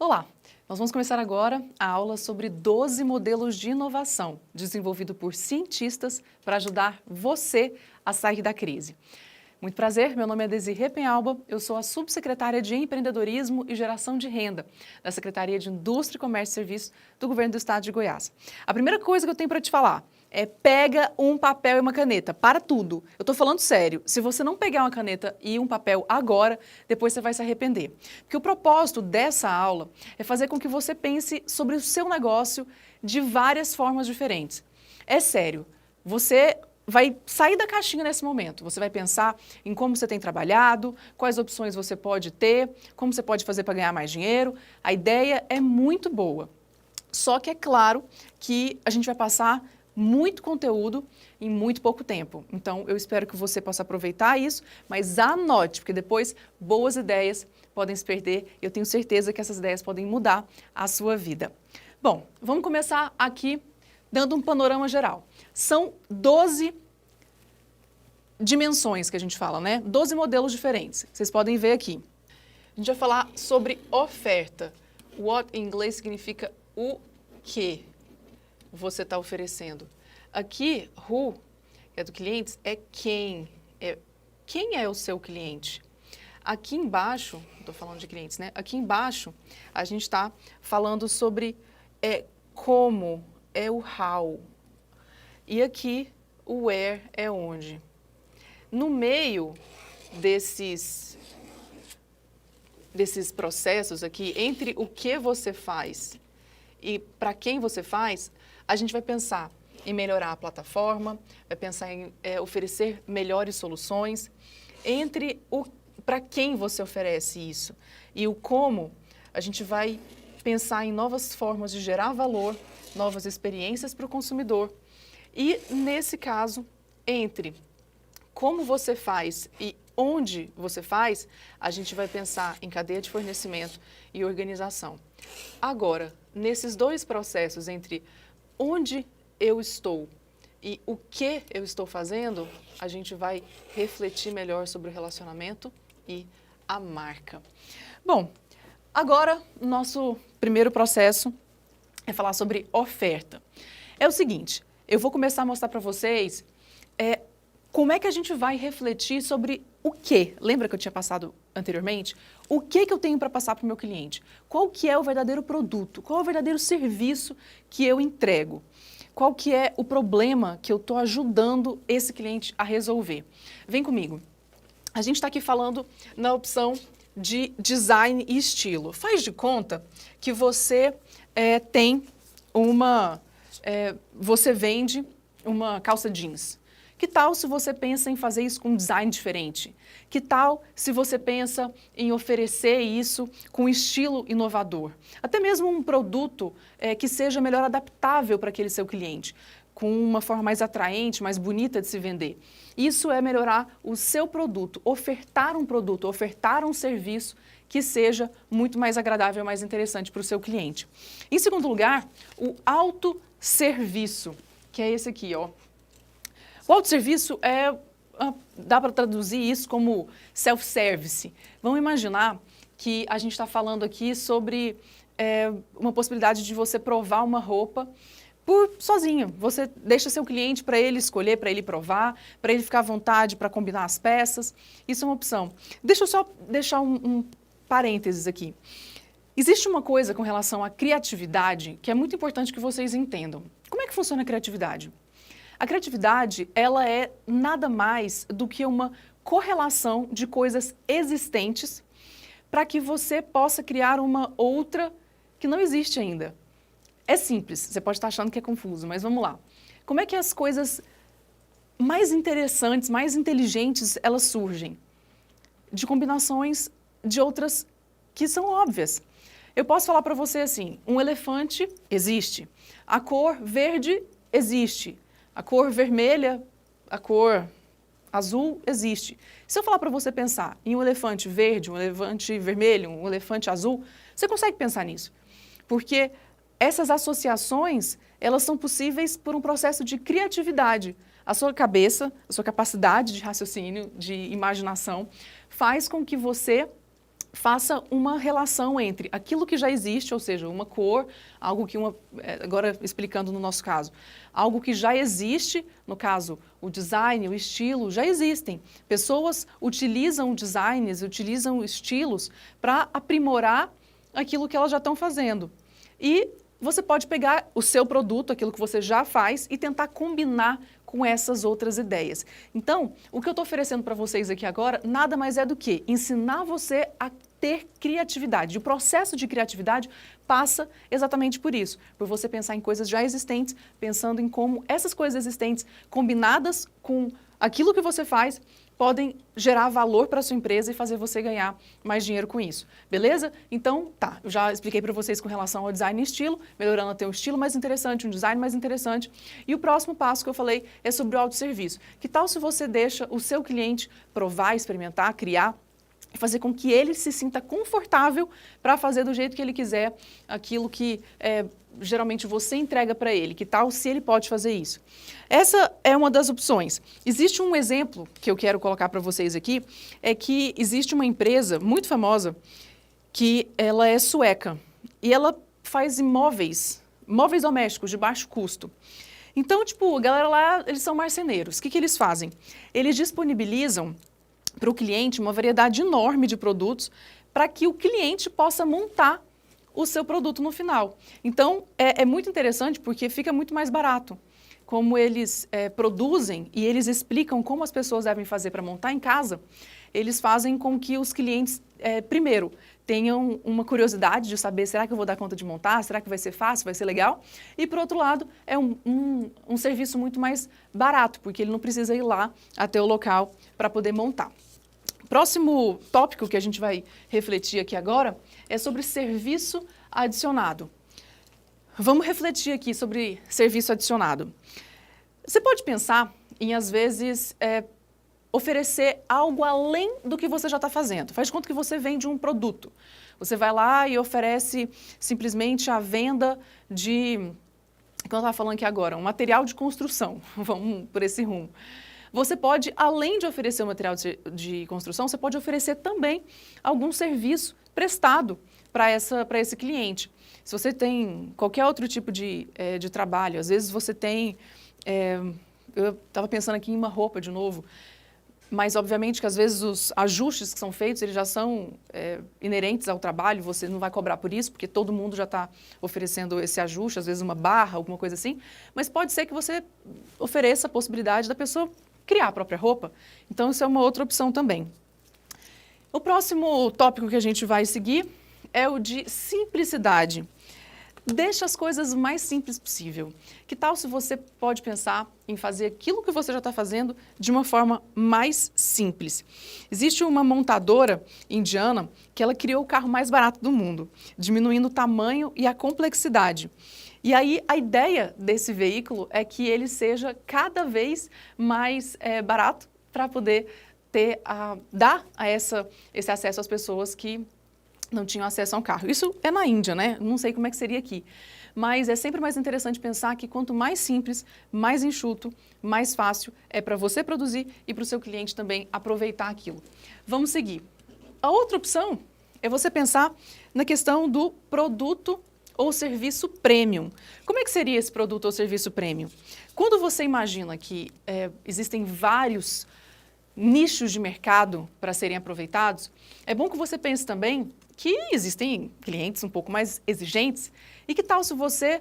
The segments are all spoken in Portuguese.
Olá! Nós vamos começar agora a aula sobre 12 modelos de inovação, desenvolvido por cientistas para ajudar você a sair da crise. Muito prazer, meu nome é Desirê Penhalba, eu sou a subsecretária de Empreendedorismo e Geração de Renda da Secretaria de Indústria, Comércio e Serviços do Governo do Estado de Goiás. A primeira coisa que eu tenho para te falar é pega um papel e uma caneta, para tudo. Eu estou falando sério, se você não pegar uma caneta e um papel agora, depois você vai se arrepender. Porque o propósito dessa aula é fazer com que você pense sobre o seu negócio de várias formas diferentes. É sério, você vai sair da caixinha nesse momento. Você vai pensar em como você tem trabalhado, quais opções você pode ter, como você pode fazer para ganhar mais dinheiro. A ideia é muito boa. Só que é claro que a gente vai passar muito conteúdo em muito pouco tempo. Então, eu espero que você possa aproveitar isso, mas anote, porque depois boas ideias podem se perder. Eu tenho certeza que essas ideias podem mudar a sua vida. Bom, vamos começar aqui dando um panorama geral. São 12 dimensões que a gente fala, né? 12 modelos diferentes. Vocês podem ver aqui. A gente vai falar sobre oferta. What em inglês significa o que você está oferecendo. Aqui, who, que é do cliente, é quem. Quem é o seu cliente? Aqui embaixo, estou falando de clientes, né? Aqui embaixo, a gente está falando sobre como, é o how. E aqui, o where é onde. No meio desses processos aqui, entre o que você faz e para quem você faz, a gente vai pensar em melhorar a plataforma, vai pensar em oferecer melhores soluções. Entre o para quem você oferece isso e o como, a gente vai pensar em novas formas de gerar valor, novas experiências para o consumidor. E, nesse caso, entre como você faz e onde você faz, a gente vai pensar em cadeia de fornecimento e organização. Agora, nesses dois processos entre onde eu estou e o que eu estou fazendo, a gente vai refletir melhor sobre o relacionamento e a marca. Bom, agora, nosso primeiro processo é falar sobre oferta. É o seguinte, eu vou começar a mostrar para vocês como é que a gente vai refletir sobre o quê. Lembra que eu tinha passado anteriormente? O que eu tenho para passar para o meu cliente? Qual que é o verdadeiro produto? Qual é o verdadeiro serviço que eu entrego? Qual que é o problema que eu estou ajudando esse cliente a resolver? Vem comigo. A gente está aqui falando na opção de design e estilo. Faz de conta que você tem você vende uma calça jeans. Que tal se você pensa em fazer isso com um design diferente? Que tal se você pensa em oferecer isso com um estilo inovador? Até mesmo um produto que seja melhor adaptável para aquele seu cliente, com uma forma mais atraente, mais bonita de se vender. Isso é melhorar o seu produto, ofertar um serviço que seja muito mais agradável, mais interessante para o seu cliente. Em segundo lugar, o autosserviço, que é esse aqui, ó. O autosserviço dá para traduzir isso como self-service. Vamos imaginar que a gente está falando aqui sobre uma possibilidade de você provar uma roupa sozinho. Você deixa seu cliente para ele escolher, para ele provar, para ele ficar à vontade para combinar as peças. Isso é uma opção. Deixa eu só deixar um parênteses aqui. Existe uma coisa com relação à criatividade que é muito importante que vocês entendam. Como é que funciona a criatividade? A criatividade, ela é nada mais do que uma correlação de coisas existentes para que você possa criar uma outra que não existe ainda. É simples, você pode estar achando que é confuso, mas vamos lá. Como é que as coisas mais interessantes, mais inteligentes, elas surgem? De combinações de outras que são óbvias. Eu posso falar para você assim, um elefante existe, a cor verde existe. A cor vermelha, a cor azul existe. Se eu falar para você pensar em um elefante verde, um elefante vermelho, um elefante azul, você consegue pensar nisso. Porque essas associações, elas são possíveis por um processo de criatividade. A sua cabeça, a sua capacidade de raciocínio, de imaginação, faz com que você faça uma relação entre aquilo que já existe, ou seja, uma cor, algo que agora explicando no nosso caso, algo que já existe, no caso, o design, o estilo, já existem. Pessoas utilizam designs, utilizam estilos para aprimorar aquilo que elas já estão fazendo. E você pode pegar o seu produto, aquilo que você já faz, e tentar combinar com essas outras ideias. Então, o que eu estou oferecendo para vocês aqui agora, nada mais é do que ensinar você a ter criatividade. O processo de criatividade passa exatamente por isso, por você pensar em coisas já existentes, pensando em como essas coisas existentes, combinadas com aquilo que você faz, podem gerar valor para a sua empresa e fazer você ganhar mais dinheiro com isso. Beleza? Então, tá, eu já expliquei para vocês com relação ao design e estilo, melhorando a ter um estilo mais interessante, um design mais interessante. E o próximo passo que eu falei é sobre o autosserviço. Que tal se você deixa o seu cliente provar, experimentar, criar, e fazer com que ele se sinta confortável para fazer do jeito que ele quiser aquilo que geralmente você entrega para ele. Que tal se ele pode fazer isso? Essa é uma das opções. Existe um exemplo que eu quero colocar para vocês aqui, é que existe uma empresa muito famosa que ela é sueca e ela faz móveis domésticos de baixo custo. Então, tipo, a galera lá, eles são marceneiros. O que eles fazem? Eles disponibilizam para o cliente uma variedade enorme de produtos para que o cliente possa montar o seu produto no final. Então, é muito interessante porque fica muito mais barato. Como eles produzem e eles explicam como as pessoas devem fazer para montar em casa, eles fazem com que os clientes, primeiro, tenham uma curiosidade de saber, será que eu vou dar conta de montar? Será que vai ser fácil? Vai ser legal? E, por outro lado, é um serviço muito mais barato, porque ele não precisa ir lá até o local para poder montar. Próximo tópico que a gente vai refletir aqui agora é sobre serviço adicionado. Vamos refletir aqui sobre serviço adicionado. Você pode pensar em, às vezes, oferecer algo além do que você já está fazendo. Faz de conta que você vende um produto. Você vai lá e oferece simplesmente a venda de, como eu estava falando aqui agora, um material de construção. Vamos por esse rumo. Você pode, além de oferecer o material de construção, você pode oferecer também algum serviço prestado para esse cliente. Se você tem qualquer outro tipo de trabalho, às vezes você tem, eu estava pensando aqui em uma roupa de novo, mas obviamente que às vezes os ajustes que são feitos, eles já são inerentes ao trabalho, você não vai cobrar por isso, porque todo mundo já está oferecendo esse ajuste, às vezes uma barra, alguma coisa assim, mas pode ser que você ofereça a possibilidade da pessoa criar a própria roupa. Então, isso é uma outra opção também. O próximo tópico que a gente vai seguir é o de simplicidade. Deixa as coisas mais simples possível. Que tal se você pode pensar em fazer aquilo que você já está fazendo de uma forma mais simples? Existe uma montadora indiana que ela criou o carro mais barato do mundo, diminuindo o tamanho e a complexidade. E aí, a ideia desse veículo é que ele seja cada vez mais barato para poder dar esse acesso às pessoas que não tinham acesso a um carro. Isso é na Índia, né? Não sei como é que seria aqui. Mas é sempre mais interessante pensar que quanto mais simples, mais enxuto, mais fácil é para você produzir e para o seu cliente também aproveitar aquilo. Vamos seguir. A outra opção é você pensar na questão do produto ou serviço premium. Como é que seria esse produto ou serviço premium? Quando você imagina que existem vários nichos de mercado para serem aproveitados, é bom que você pense também que existem clientes um pouco mais exigentes e que tal se você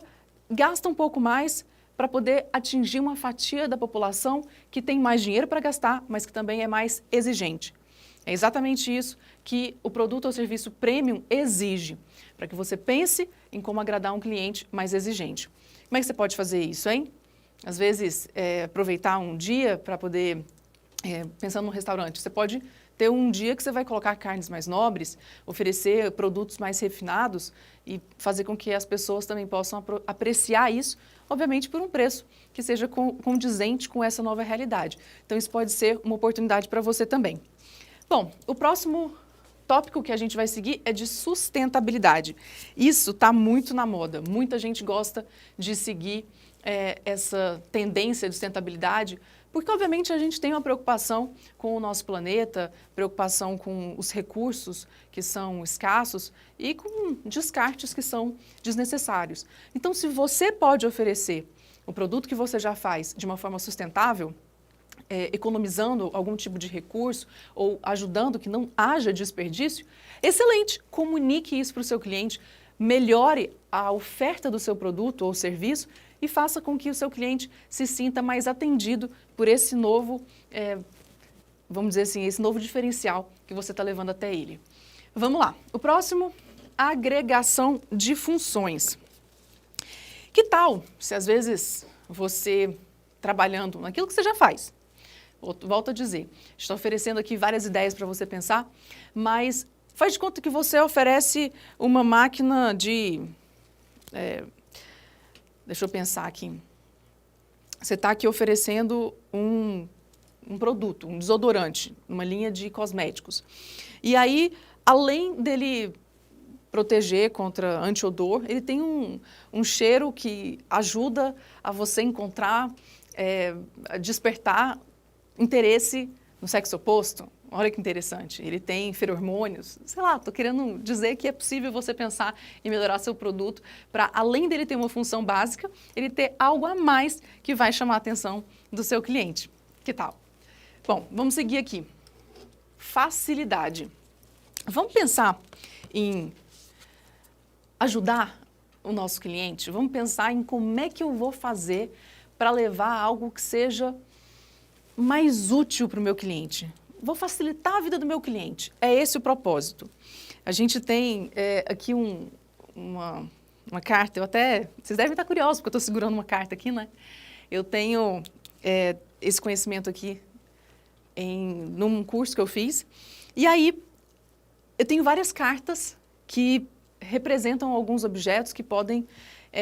gasta um pouco mais para poder atingir uma fatia da população que tem mais dinheiro para gastar, mas que também é mais exigente. É exatamente isso que o produto ou serviço premium exige, para que você pense em como agradar um cliente mais exigente. Como é que você pode fazer isso, hein? Às vezes, aproveitar um dia para poder, pensando num restaurante, você pode ter um dia que você vai colocar carnes mais nobres, oferecer produtos mais refinados e fazer com que as pessoas também possam apreciar isso, obviamente por um preço que seja condizente com essa nova realidade. Então, isso pode ser uma oportunidade para você também. Bom, o próximo tópico que a gente vai seguir é de sustentabilidade. Isso está muito na moda. Muita gente gosta de seguir essa tendência de sustentabilidade Porque, obviamente, a gente tem uma preocupação com o nosso planeta, preocupação com os recursos que são escassos e com descartes que são desnecessários. Então, se você pode oferecer o produto que você já faz de uma forma sustentável, economizando algum tipo de recurso ou ajudando que não haja desperdício, excelente! Comunique isso para o seu cliente, melhore a oferta do seu produto ou serviço e faça com que o seu cliente se sinta mais atendido por esse novo, vamos dizer assim, esse novo diferencial que você está levando até ele. Vamos lá. O próximo, agregação de funções. Que tal se às vezes você, trabalhando naquilo que você já faz, volto a dizer, estou oferecendo aqui várias ideias para você pensar, mas faz de conta que você oferece uma máquina de... deixa eu pensar aqui. Você está aqui oferecendo um produto, um desodorante, uma linha de cosméticos. E aí, além dele proteger contra antiodor, ele tem um cheiro que ajuda a você encontrar, a despertar interesse no sexo oposto. Olha que interessante, ele tem feromônios, sei lá, estou querendo dizer que é possível você pensar em melhorar seu produto para, além dele ter uma função básica, ele ter algo a mais que vai chamar a atenção do seu cliente. Que tal? Bom, vamos seguir aqui. Facilidade. Vamos pensar em ajudar o nosso cliente? Vamos pensar em como é que eu vou fazer para levar algo que seja mais útil para o meu cliente. Vou facilitar a vida do meu cliente. É esse o propósito. A gente tem aqui uma carta, vocês devem estar curiosos, porque eu estou segurando uma carta aqui, né? Eu tenho esse conhecimento aqui num curso que eu fiz. E aí, eu tenho várias cartas que representam alguns objetos que podem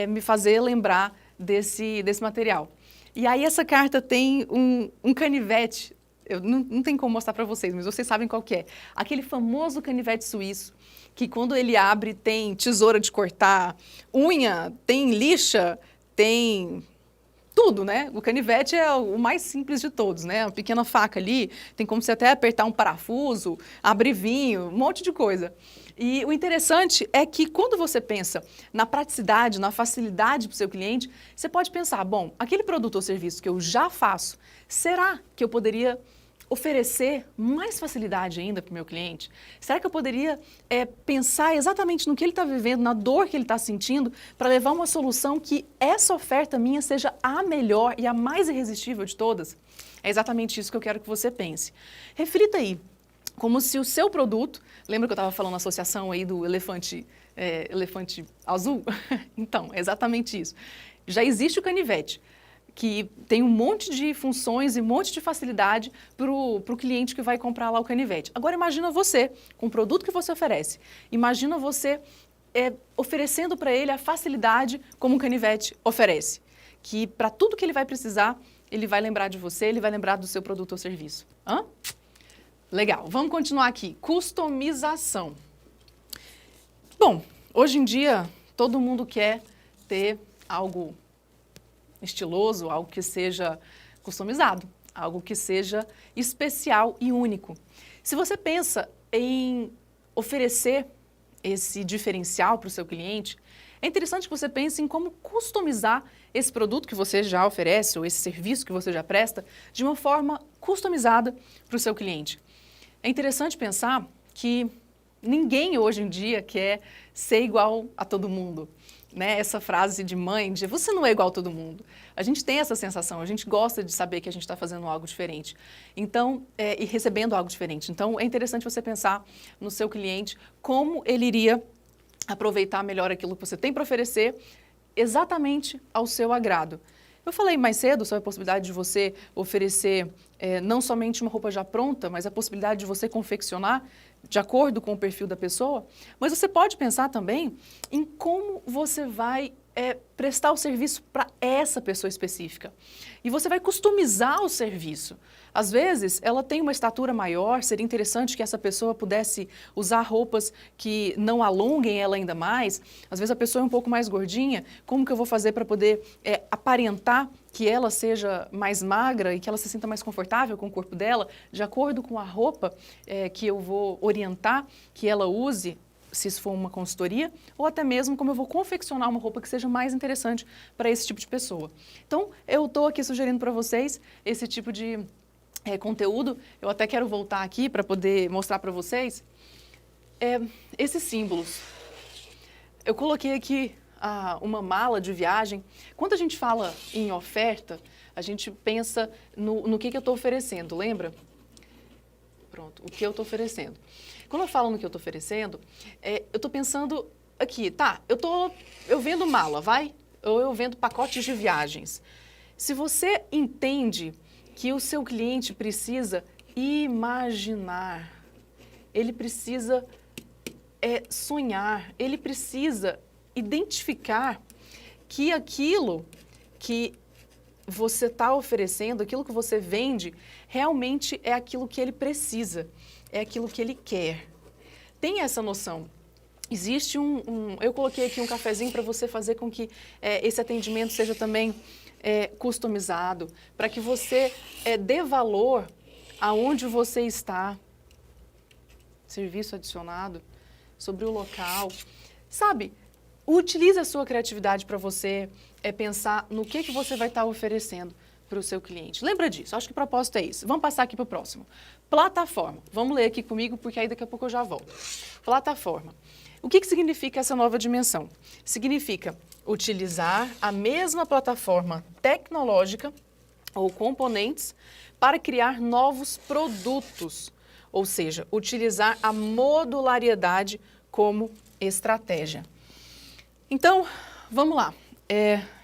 me fazer lembrar desse material. E aí, essa carta tem um canivete. Eu não tenho como mostrar para vocês, mas vocês sabem qual que é. Aquele famoso canivete suíço, que quando ele abre tem tesoura de cortar, unha, tem lixa, tem tudo, né? O canivete é o mais simples de todos, né? Uma pequena faca ali, tem como você até apertar um parafuso, abrir vinho, um monte de coisa. E o interessante é que quando você pensa na praticidade, na facilidade para o seu cliente, você pode pensar, bom, aquele produto ou serviço que eu já faço, será que eu poderia oferecer mais facilidade ainda para o meu cliente? Será que eu poderia pensar exatamente no que ele está vivendo, na dor que ele está sentindo, para levar uma solução que essa oferta minha seja a melhor e a mais irresistível de todas? É exatamente isso que eu quero que você pense. Reflita aí, como se o seu produto, lembra que eu estava falando na associação aí do elefante azul? Então, é exatamente isso. Já existe o canivete, que tem um monte de funções e um monte de facilidade para o cliente que vai comprar lá o canivete. Agora imagina você, com o produto que você oferece, imagina você oferecendo para ele a facilidade como um canivete oferece, que para tudo que ele vai precisar, ele vai lembrar de você, ele vai lembrar do seu produto ou serviço. Hã? Legal, vamos continuar aqui. Customização. Bom, hoje em dia, todo mundo quer ter algo estiloso, algo que seja customizado, algo que seja especial e único. Se você pensa em oferecer esse diferencial para o seu cliente, é interessante que você pense em como customizar esse produto que você já oferece ou esse serviço que você já presta de uma forma customizada para o seu cliente. É interessante pensar que ninguém hoje em dia quer ser igual a todo mundo. Né? Essa frase de mãe, de você não é igual a todo mundo. A gente tem essa sensação, a gente gosta de saber que a gente está fazendo algo diferente. Então, e recebendo algo diferente. Então, é interessante você pensar no seu cliente, como ele iria aproveitar melhor aquilo que você tem para oferecer, exatamente ao seu agrado. Eu falei mais cedo sobre a possibilidade de você oferecer não somente uma roupa já pronta, mas a possibilidade de você confeccionar de acordo com o perfil da pessoa. Mas você pode pensar também em como você vai prestar o serviço para essa pessoa específica. E você vai customizar o serviço. Às vezes, ela tem uma estatura maior, seria interessante que essa pessoa pudesse usar roupas que não alonguem ela ainda mais. Às vezes a pessoa é um pouco mais gordinha, como que eu vou fazer para poder aparentar que ela seja mais magra e que ela se sinta mais confortável com o corpo dela, de acordo com a roupa que eu vou orientar que ela use, se isso for uma consultoria, ou até mesmo como eu vou confeccionar uma roupa que seja mais interessante para esse tipo de pessoa. Então, eu estou aqui sugerindo para vocês esse tipo de conteúdo. Eu até quero voltar aqui para poder mostrar para vocês esses símbolos. Eu coloquei aqui uma mala de viagem. Quando a gente fala em oferta, a gente pensa no que eu estou oferecendo, lembra? Pronto, o que eu estou oferecendo. Quando eu falo no que eu estou oferecendo, eu estou pensando aqui, tá, eu vendo mala, vai? Ou eu vendo pacotes de viagens. Se você entende que o seu cliente precisa imaginar, ele precisa sonhar, ele precisa identificar que aquilo que você está oferecendo, aquilo que você vende, realmente é aquilo que ele precisa, é aquilo que ele quer. Tem essa noção. Existe eu coloquei aqui um cafezinho para você fazer com que esse atendimento seja também customizado, para que você dê valor aonde você está. Serviço adicionado sobre o local. Sabe, utilize a sua criatividade para você pensar no que você vai estar oferecendo para o seu cliente. Lembra disso, acho que o propósito é isso. Vamos passar aqui para o próximo. Plataforma. Vamos ler aqui comigo, porque aí daqui a pouco eu já volto. Plataforma. O que significa essa nova dimensão? Significa utilizar a mesma plataforma tecnológica ou componentes para criar novos produtos, ou seja, utilizar a modulariedade como estratégia. Então, vamos lá.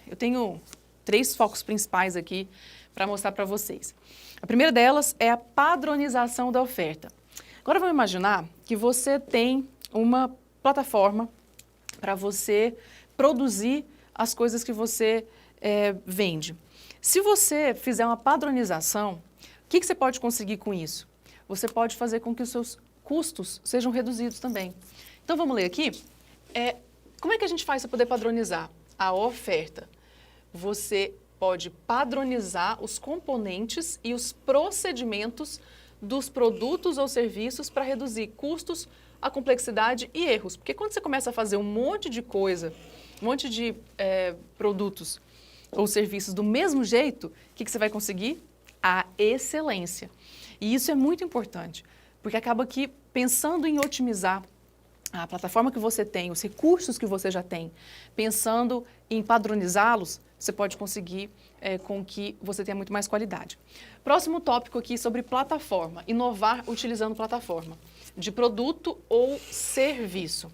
Eu tenho 3 focos principais aqui para mostrar para vocês. A primeira delas é a padronização da oferta. Agora vamos imaginar que você tem uma plataforma para você produzir as coisas que você vende. Se você fizer uma padronização, o que você pode conseguir com isso? Você pode fazer com que os seus custos sejam reduzidos também. Então vamos ler aqui. Como é que a gente faz para poder padronizar a oferta? Você pode padronizar os componentes e os procedimentos dos produtos ou serviços para reduzir custos, a complexidade e erros. Porque quando você começa a fazer um monte de coisa, um monte de produtos ou serviços do mesmo jeito, o que você vai conseguir? A excelência. E isso é muito importante, porque acaba que pensando em otimizar a plataforma que você tem, os recursos que você já tem, pensando em padronizá-los, você pode conseguir com que você tenha muito mais qualidade. Próximo tópico aqui sobre plataforma, inovar utilizando plataforma, de produto ou serviço.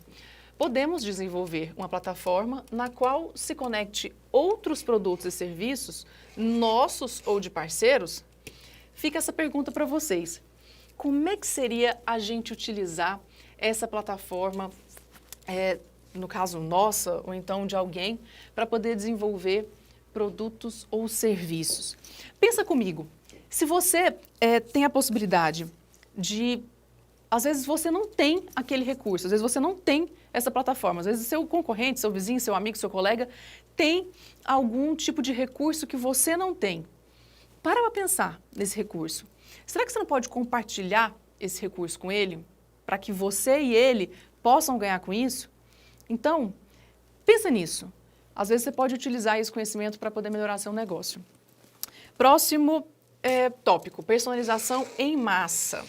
Podemos desenvolver uma plataforma na qual se conecte outros produtos e serviços, nossos ou de parceiros? Fica essa pergunta para vocês. Como é que seria a gente utilizar essa plataforma, no caso nossa, ou então de alguém, para poder desenvolver produtos ou serviços? Pensa comigo, se você tem a possibilidade de, às vezes você não tem aquele recurso, às vezes você não tem essa plataforma, às vezes seu concorrente, seu vizinho, seu amigo, seu colega tem algum tipo de recurso que você não tem. Para pensar nesse recurso. Será que você não pode compartilhar esse recurso com ele, para que você e ele possam ganhar com isso? Então, pensa nisso. Às vezes você pode utilizar esse conhecimento para poder melhorar seu negócio. Próximo tópico, personalização em massa.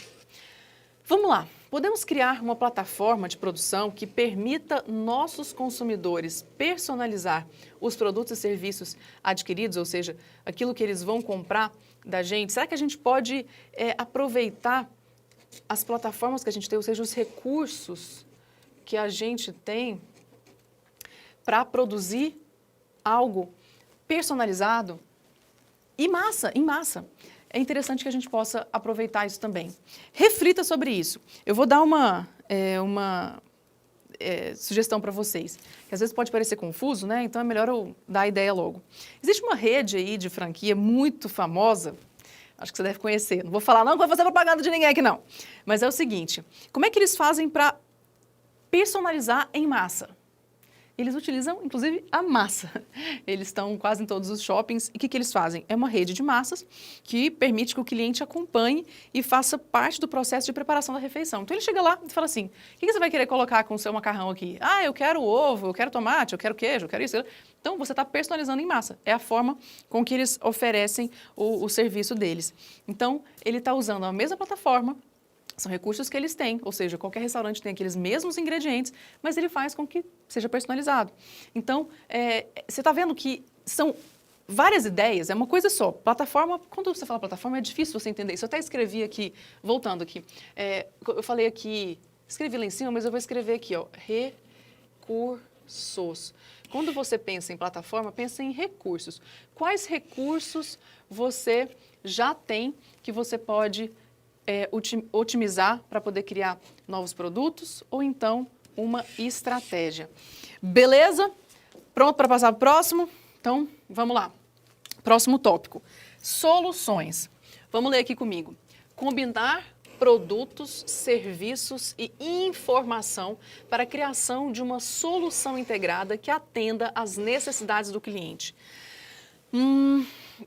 Vamos lá. Podemos criar uma plataforma de produção que permita nossos consumidores personalizar os produtos e serviços adquiridos, ou seja, aquilo que eles vão comprar da gente. Será que a gente pode aproveitar as plataformas que a gente tem, ou seja, os recursos que a gente tem para produzir algo personalizado em massa? É interessante que a gente possa aproveitar isso também. Reflita sobre isso. Eu vou dar sugestão para vocês, que às vezes pode parecer confuso, né? Então é melhor eu dar a ideia logo. Existe uma rede aí de franquia muito famosa, acho que você deve conhecer. Não vou falar, não vou fazer propaganda de ninguém aqui, não. Mas é o seguinte, como é que eles fazem para personalizar em massa? Eles utilizam, inclusive, a massa. Eles estão quase em todos os shoppings. E o que eles fazem? É uma rede de massas que permite que o cliente acompanhe e faça parte do processo de preparação da refeição. Então, ele chega lá e fala assim, o que você vai querer colocar com o seu macarrão aqui? Ah, eu quero ovo, eu quero tomate, eu quero queijo, eu quero isso. Então, você está personalizando em massa. É a forma com que eles oferecem o serviço deles. Então, ele está usando a mesma plataforma, são recursos que eles têm, ou seja, qualquer restaurante tem aqueles mesmos ingredientes, mas ele faz com que seja personalizado. Então, você está vendo que são várias ideias, é uma coisa só. Plataforma, quando você fala plataforma, é difícil você entender isso. Eu até escrevi aqui, voltando aqui, eu falei aqui, escrevi lá em cima, mas eu vou escrever aqui, ó, recursos. Quando você pensa em plataforma, pensa em recursos. Quais recursos você já tem que você pode otimizar para poder criar novos produtos ou então uma estratégia. Beleza? Pronto para passar para o próximo? Então, vamos lá. Próximo tópico. Soluções. Vamos ler aqui comigo. Combinar produtos, serviços e informação para a criação de uma solução integrada que atenda às necessidades do cliente.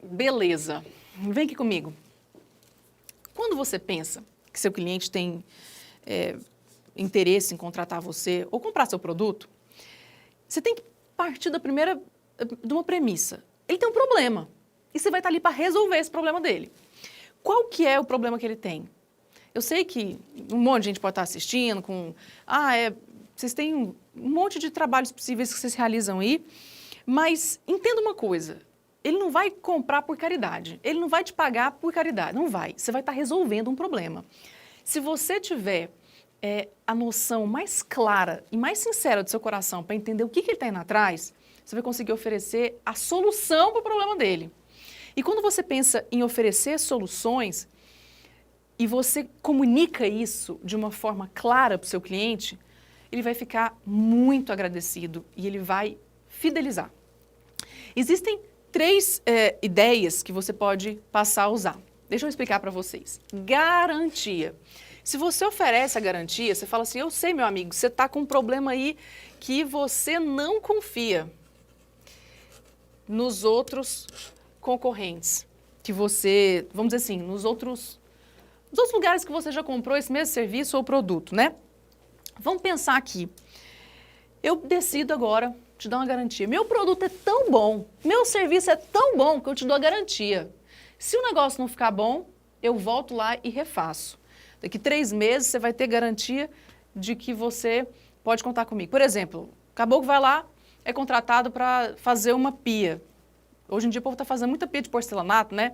Beleza. Vem aqui comigo. Quando você pensa que seu cliente tem interesse em contratar você ou comprar seu produto, você tem que partir de uma premissa. Ele tem um problema e você vai estar ali para resolver esse problema dele. Qual que é o problema que ele tem? Eu sei que um monte de gente pode estar assistindo vocês têm um monte de trabalhos possíveis que vocês realizam aí, mas entenda uma coisa. Ele não vai comprar por caridade, ele não vai te pagar por caridade, não vai. Você vai estar resolvendo um problema. Se você tiver a noção mais clara e mais sincera do seu coração para entender o que ele está indo atrás, você vai conseguir oferecer a solução para o problema dele. E quando você pensa em oferecer soluções e você comunica isso de uma forma clara para o seu cliente, ele vai ficar muito agradecido e ele vai fidelizar. Existem 3 ideias que você pode passar a usar. Deixa eu explicar para vocês. Garantia. Se você oferece a garantia, você fala assim, eu sei, meu amigo, você está com um problema aí que você não confia nos outros concorrentes, que você, vamos dizer assim, nos outros lugares que você já comprou esse mesmo serviço ou produto, né? Vamos pensar aqui. Eu decido agora te dar uma garantia. Meu produto é tão bom, meu serviço é tão bom que eu te dou a garantia. Se o negócio não ficar bom, eu volto lá e refaço. Daqui 3 meses você vai ter garantia de que você pode contar comigo. Por exemplo, o caboclo vai lá, é contratado para fazer uma pia. Hoje em dia o povo está fazendo muita pia de porcelanato, né?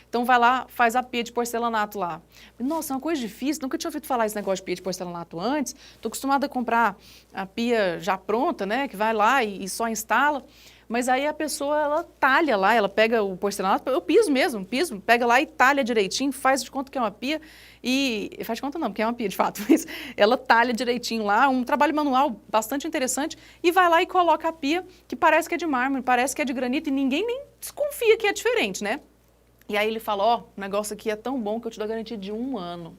Então vai lá, faz a pia de porcelanato lá. Nossa, é uma coisa difícil, nunca tinha ouvido falar esse negócio de pia de porcelanato antes. Estou acostumada a comprar a pia já pronta, né? Que vai lá e só instala. Mas aí a pessoa, ela talha lá, ela pega o porcelanato, eu piso mesmo, pega lá e talha direitinho, faz de conta que é uma pia e... Faz de conta não, porque é uma pia de fato, mas ela talha direitinho lá, um trabalho manual bastante interessante e vai lá e coloca a pia que parece que é de mármore, parece que é de granito e ninguém nem desconfia que é diferente, né? E aí ele fala, o negócio aqui é tão bom que eu te dou a garantia de 1 ano.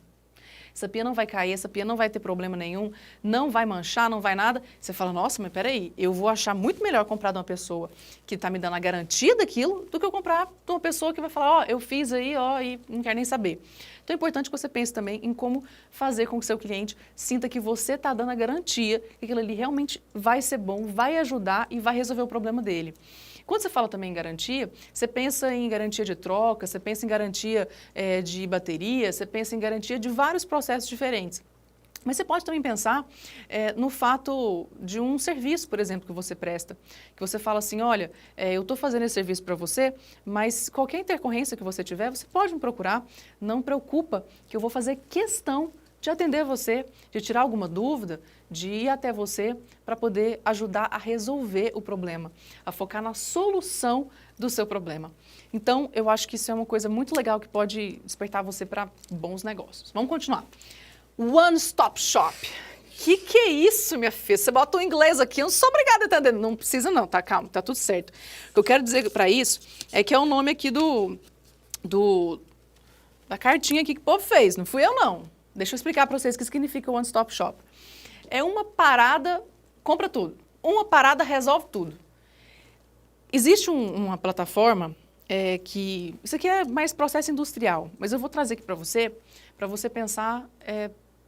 Essa pia não vai cair, essa pia não vai ter problema nenhum, não vai manchar, não vai nada. Você fala, nossa, mas peraí, eu vou achar muito melhor comprar de uma pessoa que está me dando a garantia daquilo do que eu comprar de uma pessoa que vai falar, eu fiz aí, e não quer nem saber. Então é importante que você pense também em como fazer com que o seu cliente sinta que você está dando a garantia que aquilo ali realmente vai ser bom, vai ajudar e vai resolver o problema dele. Quando você fala também em garantia, você pensa em garantia de troca, você pensa em garantia de bateria, você pensa em garantia de vários processos diferentes. Mas você pode também pensar no fato de um serviço, por exemplo, que você presta. Que você fala assim, olha, eu estou fazendo esse serviço para você, mas qualquer intercorrência que você tiver, você pode me procurar. Não preocupa que eu vou fazer questão de atender você, de tirar alguma dúvida, de ir até você para poder ajudar a resolver o problema, a focar na solução do seu problema. Então, eu acho que isso é uma coisa muito legal que pode despertar você para bons negócios. Vamos continuar. One Stop Shop. Que é isso, minha filha? Você bota o inglês aqui, eu não sou obrigada a entender. Não precisa não, tá? Calma, tá tudo certo. O que eu quero dizer para isso é que é o nome aqui da cartinha aqui que o povo fez, não fui eu não. Deixa eu explicar para vocês o que significa o One Stop Shop. É uma parada, compra tudo. Uma parada resolve tudo. Existe uma plataforma que... Isso aqui é mais processo industrial, mas eu vou trazer aqui para você pensar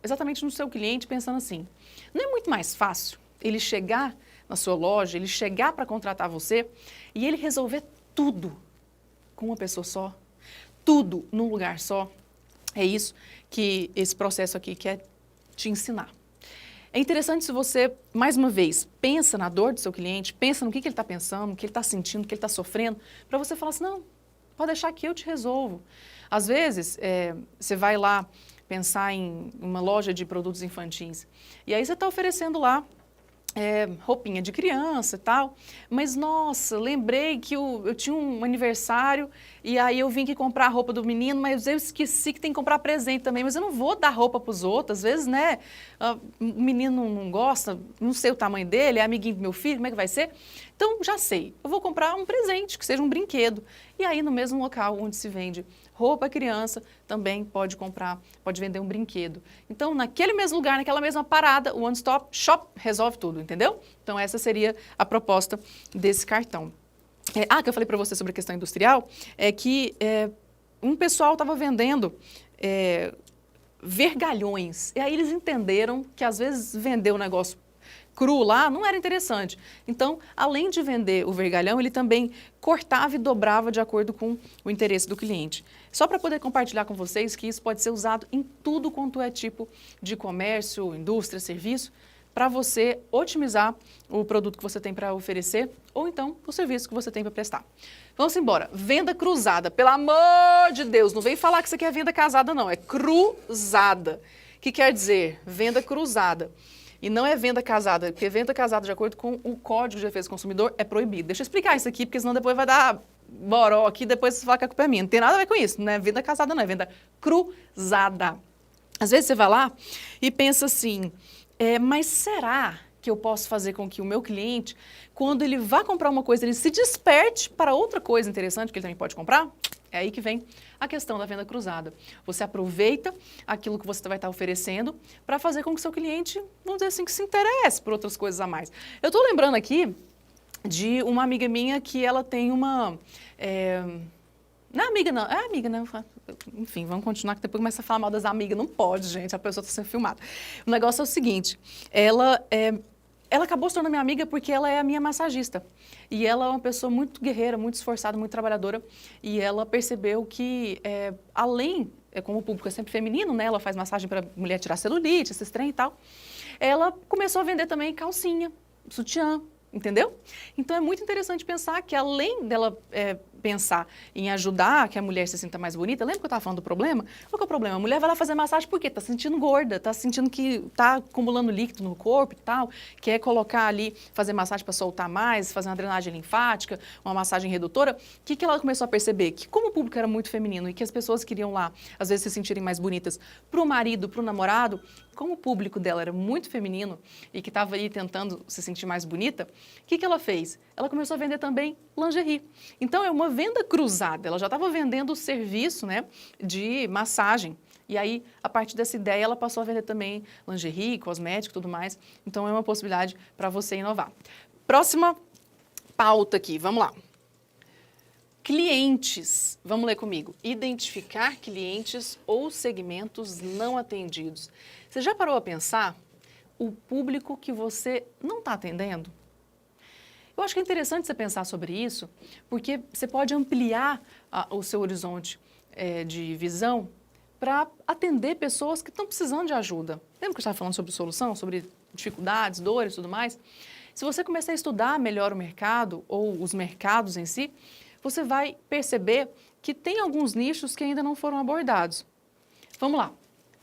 exatamente no seu cliente, pensando assim. Não é muito mais fácil ele chegar na sua loja, ele chegar para contratar você e ele resolver tudo com uma pessoa só? Tudo num lugar só? É isso que esse processo aqui quer te ensinar. É interessante se você, mais uma vez, pensa na dor do seu cliente, pensa no que ele está pensando, o que ele está sentindo, o que ele está sofrendo, para você falar assim, não, pode deixar que eu te resolvo. Às vezes, você vai lá pensar em uma loja de produtos infantis, e aí você está oferecendo lá roupinha de criança e tal, mas nossa, lembrei que eu tinha um aniversário e aí eu vim aqui comprar a roupa do menino, mas eu esqueci que tem que comprar presente também, mas eu não vou dar roupa para os outros, às vezes, né, o menino não gosta, não sei o tamanho dele, é amiguinho do meu filho, como é que vai ser? Então, já sei, eu vou comprar um presente, que seja um brinquedo, e aí no mesmo local onde se vende roupa criança, também pode vender um brinquedo. Então, naquele mesmo lugar, naquela mesma parada, o One Stop Shop resolve tudo, entendeu? Então, essa seria a proposta desse cartão. Que eu falei para você sobre a questão industrial, é que um pessoal estava vendendo vergalhões, e aí eles entenderam que às vezes vender o negócio cru lá não era interessante. Então, além de vender o vergalhão, ele também cortava e dobrava de acordo com o interesse do cliente. Só para poder compartilhar com vocês que isso pode ser usado em tudo quanto é tipo de comércio, indústria, serviço, para você otimizar o produto que você tem para oferecer ou então o serviço que você tem para prestar. Vamos embora. Venda cruzada. Pelo amor de Deus, não vem falar que isso aqui é venda casada não, é cruzada. O que quer dizer? Venda cruzada. E não é venda casada, porque venda casada, de acordo com o Código de Defesa do Consumidor, é proibido. Deixa eu explicar isso aqui, porque senão depois vai dar boró aqui, depois você fala que a culpa é minha. Não tem nada a ver com isso, não é venda casada não, é venda cruzada. Às vezes você vai lá e pensa assim, mas será que eu posso fazer com que o meu cliente, quando ele vá comprar uma coisa, ele se desperte para outra coisa interessante que ele também pode comprar? É aí que vem a questão da venda cruzada. Você aproveita aquilo que você vai estar oferecendo para fazer com que o seu cliente, vamos dizer assim, que se interesse por outras coisas a mais. Eu estou lembrando aqui de uma amiga minha que ela tem uma... Não é amiga, não. É amiga, né? Enfim, vamos continuar, que depois começa a falar mal das amigas. Não pode, gente, a pessoa está sendo filmada. O negócio é o seguinte, ela acabou se tornando minha amiga porque ela é a minha massagista. E ela é uma pessoa muito guerreira, muito esforçada, muito trabalhadora. E ela percebeu que, além, como o público é sempre feminino, né? Ela faz massagem para mulher tirar celulite, esses trem e tal. Ela começou a vender também calcinha, sutiã, entendeu? Então é muito interessante pensar que além dela pensar em ajudar que a mulher se sinta mais bonita, lembra que eu estava falando do problema? Qual que é o problema? A mulher vai lá fazer massagem por quê? Está se sentindo gorda, está sentindo que está acumulando líquido no corpo e tal, quer colocar ali, fazer massagem para soltar mais, fazer uma drenagem linfática, uma massagem redutora. O que ela começou a perceber? Que como o público era muito feminino e que as pessoas queriam lá, às vezes, se sentirem mais bonitas para o marido, para o namorado, como o público dela era muito feminino e que estava aí tentando se sentir mais bonita, o que ela fez? Ela começou a vender também lingerie. Então, é uma venda cruzada. Ela já estava vendendo o serviço, né, de massagem. E aí, a partir dessa ideia, ela passou a vender também lingerie, cosmético e tudo mais. Então, é uma possibilidade para você inovar. Próxima pauta aqui, vamos lá. Clientes, vamos ler comigo. Identificar clientes ou segmentos não atendidos. Você já parou a pensar o público que você não está atendendo? Eu acho que é interessante você pensar sobre isso, porque você pode ampliar o seu horizonte de visão para atender pessoas que estão precisando de ajuda. Lembra que eu estava falando sobre solução, sobre dificuldades, dores e tudo mais? Se você começar a estudar melhor o mercado ou os mercados em si, você vai perceber que tem alguns nichos que ainda não foram abordados. Vamos lá.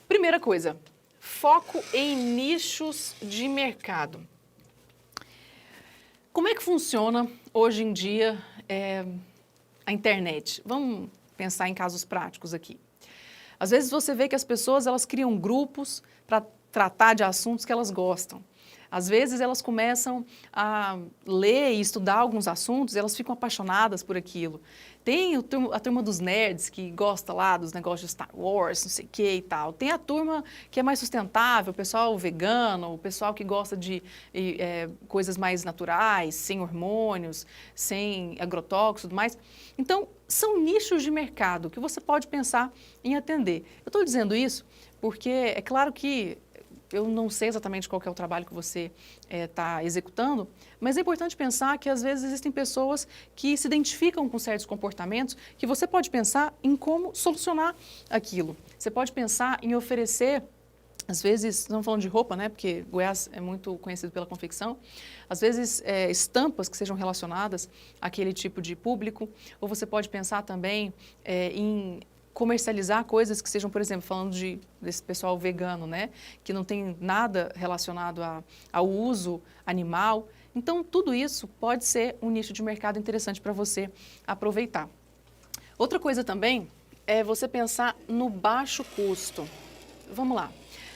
Primeira coisa, foco em nichos de mercado. Como é que funciona hoje em dia a internet? Vamos pensar em casos práticos aqui. Às vezes você vê que as pessoas elas criam grupos para tratar de assuntos que elas gostam. Às vezes elas começam a ler e estudar alguns assuntos e elas ficam apaixonadas por aquilo. Tem a turma dos nerds que gosta lá dos negócios de Star Wars, não sei o que e tal. Tem a turma que é mais sustentável, o pessoal vegano, o pessoal que gosta de coisas mais naturais, sem hormônios, sem agrotóxicos e tudo mais. Então, são nichos de mercado que você pode pensar em atender. Eu estou dizendo isso porque é claro que eu não sei exatamente qual que é o trabalho que você está executando, mas é importante pensar que às vezes existem pessoas que se identificam com certos comportamentos que você pode pensar em como solucionar aquilo. Você pode pensar em oferecer, às vezes, estamos falando de roupa, né? Porque Goiás é muito conhecido pela confecção, às vezes estampas que sejam relacionadas àquele tipo de público, ou você pode pensar também em comercializar coisas que sejam, por exemplo, falando desse pessoal vegano, né? Que não tem nada relacionado ao uso animal. Então, tudo isso pode ser um nicho de mercado interessante para você aproveitar. Outra coisa também é você pensar no baixo custo. Vamos lá.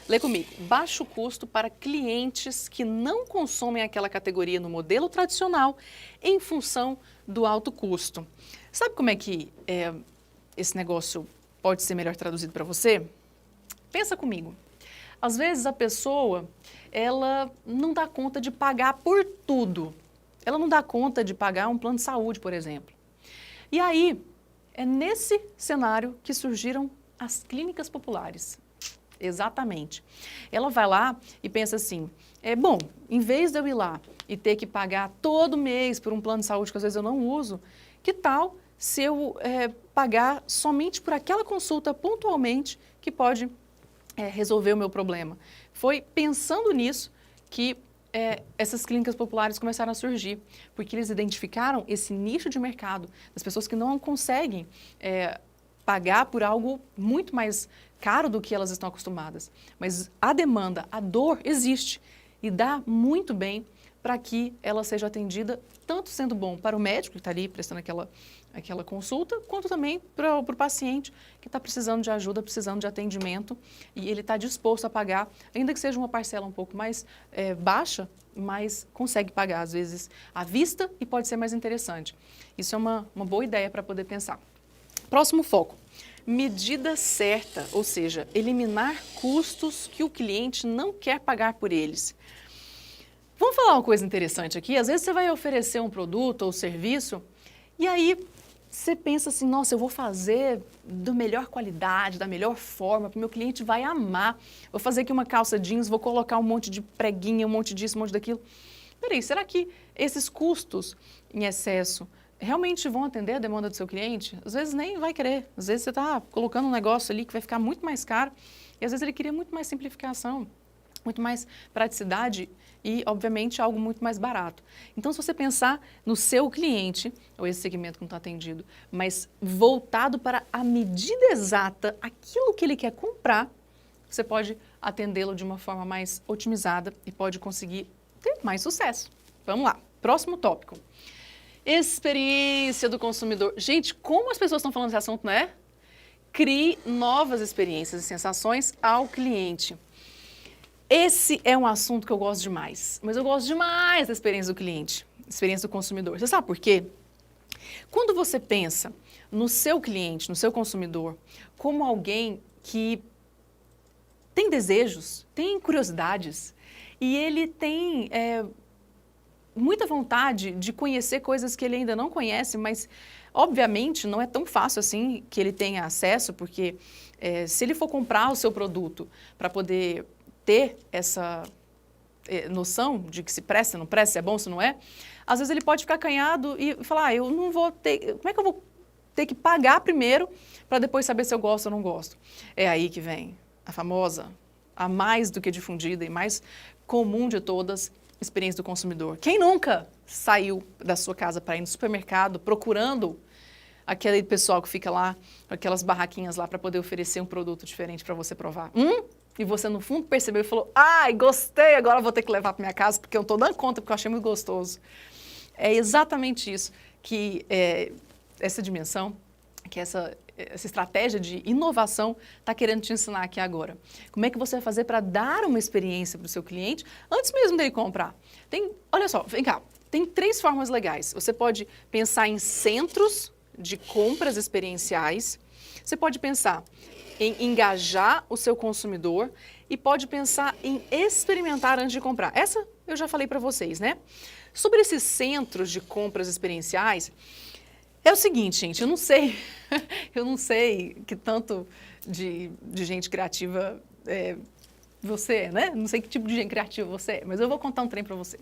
Lê comigo. Baixo custo para clientes que não consomem aquela categoria no modelo tradicional em função do alto custo. Sabe como é que esse negócio pode ser melhor traduzido para você? Pensa comigo. Às vezes a pessoa, ela não dá conta de pagar por tudo. Ela não dá conta de pagar um plano de saúde, por exemplo. E aí, é nesse cenário que surgiram as clínicas populares. Exatamente. Ela vai lá e pensa assim, bom, em vez de eu ir lá e ter que pagar todo mês por um plano de saúde que às vezes eu não uso, que tal se eu pagar somente por aquela consulta pontualmente que pode resolver o meu problema? Foi pensando nisso que essas clínicas populares começaram a surgir, porque eles identificaram esse nicho de mercado das pessoas que não conseguem pagar por algo muito mais caro do que elas estão acostumadas. Mas a demanda, a dor existe e dá muito bem para que ela seja atendida, tanto sendo bom para o médico que está ali prestando aquela consulta, quanto também para o paciente que está precisando de ajuda, precisando de atendimento e ele está disposto a pagar, ainda que seja uma parcela um pouco mais baixa, mas consegue pagar, às vezes, à vista e pode ser mais interessante. Isso é uma boa ideia para poder pensar. Próximo foco. Medida certa, ou seja, eliminar custos que o cliente não quer pagar por eles. Vamos falar uma coisa interessante aqui. Às vezes você vai oferecer um produto ou serviço e aí você pensa assim, nossa, eu vou fazer da melhor qualidade, da melhor forma, porque o meu cliente vai amar. Vou fazer aqui uma calça jeans, vou colocar um monte de preguinha, um monte disso, um monte daquilo. Peraí, será que esses custos em excesso realmente vão atender a demanda do seu cliente? Às vezes nem vai querer. Às vezes você está colocando um negócio ali que vai ficar muito mais caro e às vezes ele queria muito mais simplificação, muito mais praticidade e, obviamente, algo muito mais barato. Então, se você pensar no seu cliente, ou esse segmento que não está atendido, mas voltado para a medida exata, aquilo que ele quer comprar, você pode atendê-lo de uma forma mais otimizada e pode conseguir ter mais sucesso. Vamos lá, próximo tópico. Experiência do consumidor. Gente, como as pessoas estão falando desse assunto, não é? Crie novas experiências e sensações ao cliente. Esse é um assunto que eu gosto demais, mas eu gosto demais da experiência do cliente, experiência do consumidor. Você sabe por quê? Quando você pensa no seu cliente, no seu consumidor, como alguém que tem desejos, tem curiosidades e ele tem muita vontade de conhecer coisas que ele ainda não conhece, mas obviamente não é tão fácil assim que ele tenha acesso, porque se ele for comprar o seu produto para poder ter essa noção de que se presta, não presta, se é bom, se não é, às vezes ele pode ficar acanhado e falar, eu não vou ter, como é que eu vou ter que pagar primeiro para depois saber se eu gosto ou não gosto? É aí que vem a famosa, a mais do que difundida e mais comum de todas, experiência do consumidor. Quem nunca saiu da sua casa para ir no supermercado procurando aquele pessoal que fica lá, aquelas barraquinhas lá para poder oferecer um produto diferente para você provar? E você, no fundo, percebeu e falou, ai, gostei, agora eu vou ter que levar para minha casa porque eu não estou dando conta, porque eu achei muito gostoso. É exatamente isso que essa dimensão, que essa estratégia de inovação está querendo te ensinar aqui agora. Como é que você vai fazer para dar uma experiência para o seu cliente antes mesmo dele comprar? Olha só, vem cá, tem 3 formas legais. Você pode pensar em centros de compras experienciais, você pode pensar em engajar o seu consumidor e pode pensar em experimentar antes de comprar. Essa eu já falei para vocês, né? Sobre esses centros de compras experienciais, é o seguinte, gente, eu não sei, eu não sei que tanto de gente criativa você é, né? Não sei que tipo de gente criativa você é, mas eu vou contar um trem para você.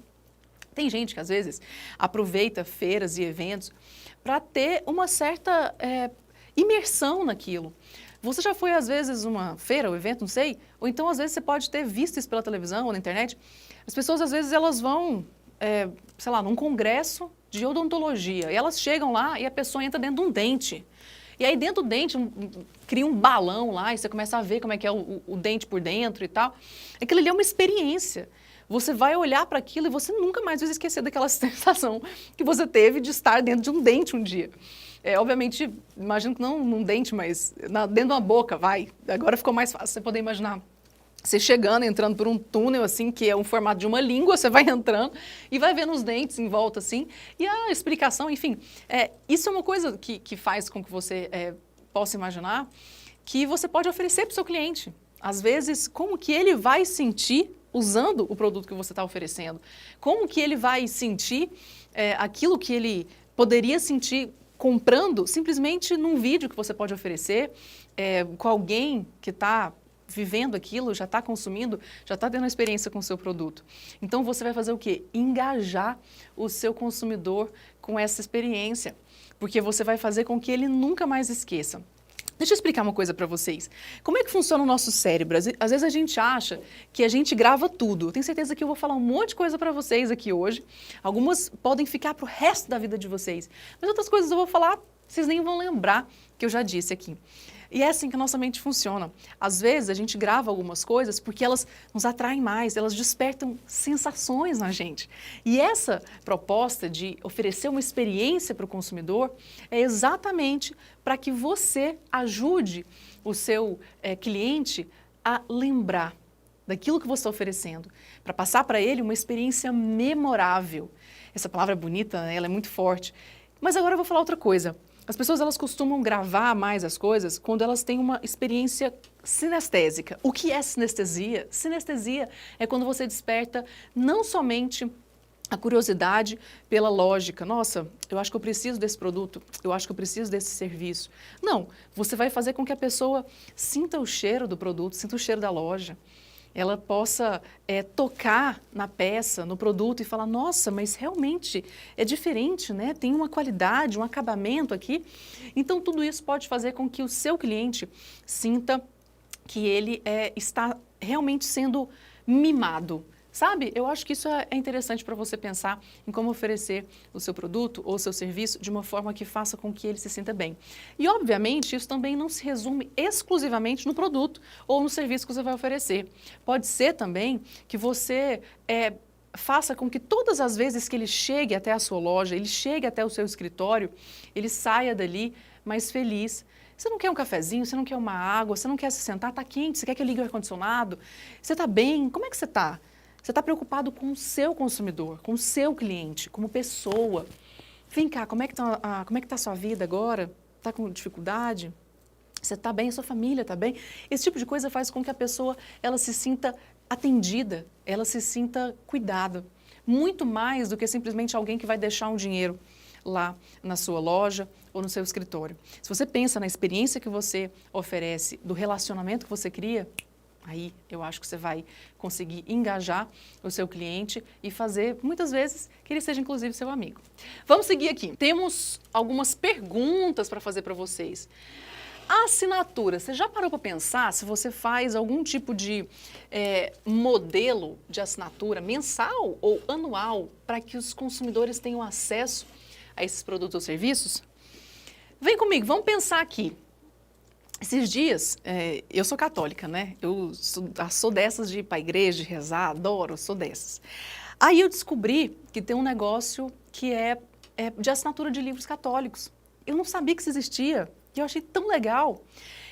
Tem gente que às vezes aproveita feiras e eventos para ter uma certa imersão naquilo. Você já foi às vezes uma feira ou evento, não sei, ou então às vezes você pode ter visto isso pela televisão ou na internet. As pessoas às vezes elas vão, sei lá, num congresso de odontologia, e elas chegam lá e a pessoa entra dentro de um dente. E aí dentro do dente cria um balão lá e você começa a ver como é que é o dente por dentro e tal. Aquilo ali é uma experiência. Você vai olhar para aquilo e você nunca mais vai esquecer daquela sensação que você teve de estar dentro de um dente um dia. Obviamente, imagino que não num dente, mas dentro de uma boca, vai. Agora ficou mais fácil você poder imaginar. Você chegando, entrando por um túnel, assim, que é um formato de uma língua, você vai entrando e vai vendo os dentes em volta, assim, e a explicação, enfim. Isso é uma coisa que faz com que você possa imaginar que você pode oferecer para o seu cliente. Às vezes, como que ele vai sentir usando o produto que você está oferecendo? Como que ele vai sentir aquilo que ele poderia sentir comprando simplesmente num vídeo que você pode oferecer com alguém que está vivendo aquilo, já está consumindo, já está tendo uma experiência com o seu produto. Então você vai fazer o quê? Engajar o seu consumidor com essa experiência, porque você vai fazer com que ele nunca mais esqueça. Deixa eu explicar uma coisa para vocês. Como é que funciona o nosso cérebro? Às vezes a gente acha que a gente grava tudo. Eu tenho certeza que eu vou falar um monte de coisa para vocês aqui hoje. Algumas podem ficar para o resto da vida de vocês. Mas outras coisas eu vou falar, vocês nem vão lembrar que eu já disse aqui. E é assim que a nossa mente funciona. Às vezes a gente grava algumas coisas porque elas nos atraem mais, elas despertam sensações na gente. E essa proposta de oferecer uma experiência para o consumidor é exatamente para que você ajude o seu cliente a lembrar daquilo que você está oferecendo, para passar para ele uma experiência memorável. Essa palavra é bonita, né? Ela é muito forte. Mas agora eu vou falar outra coisa. As pessoas elas costumam gravar mais as coisas quando elas têm uma experiência sinestésica. O que é sinestesia? Sinestesia é quando você desperta não somente a curiosidade pela lógica. Nossa, eu acho que eu preciso desse produto, eu acho que eu preciso desse serviço. Não, você vai fazer com que a pessoa sinta o cheiro do produto, sinta o cheiro da loja. Ela possa tocar na peça, no produto e falar, nossa, mas realmente é diferente, né? Tem uma qualidade, um acabamento aqui. Então, tudo isso pode fazer com que o seu cliente sinta que ele está realmente sendo mimado. Sabe? Eu acho que isso é interessante para você pensar em como oferecer o seu produto ou o seu serviço de uma forma que faça com que ele se sinta bem. E, obviamente, isso também não se resume exclusivamente no produto ou no serviço que você vai oferecer. Pode ser também que você faça com que todas as vezes que ele chegue até a sua loja, ele chegue até o seu escritório, ele saia dali mais feliz. Você não quer um cafezinho, você não quer uma água, você não quer se sentar, está quente, você quer que eu ligue o ar-condicionado? Você está bem? Como é que você está? Você está preocupado com o seu consumidor, com o seu cliente, como pessoa. Vem cá, como é que está a sua vida agora? Está com dificuldade? Você está bem? A sua família está bem? Esse tipo de coisa faz com que a pessoa ela se sinta atendida, ela se sinta cuidada. Muito mais do que simplesmente alguém que vai deixar um dinheiro lá na sua loja ou no seu escritório. Se você pensa na experiência que você oferece, do relacionamento que você cria, aí eu acho que você vai conseguir engajar o seu cliente e fazer, muitas vezes, que ele seja inclusive seu amigo. Vamos seguir aqui. Temos algumas perguntas para fazer para vocês. A assinatura, você já parou para pensar se você faz algum tipo de modelo de assinatura mensal ou anual para que os consumidores tenham acesso a esses produtos ou serviços? Vem comigo, vamos pensar aqui. Esses dias, eu sou católica, né? Eu sou dessas de ir para a igreja, de rezar, adoro, sou dessas. Aí eu descobri que tem um negócio que é de assinatura de livros católicos. Eu não sabia que isso existia. E eu achei tão legal.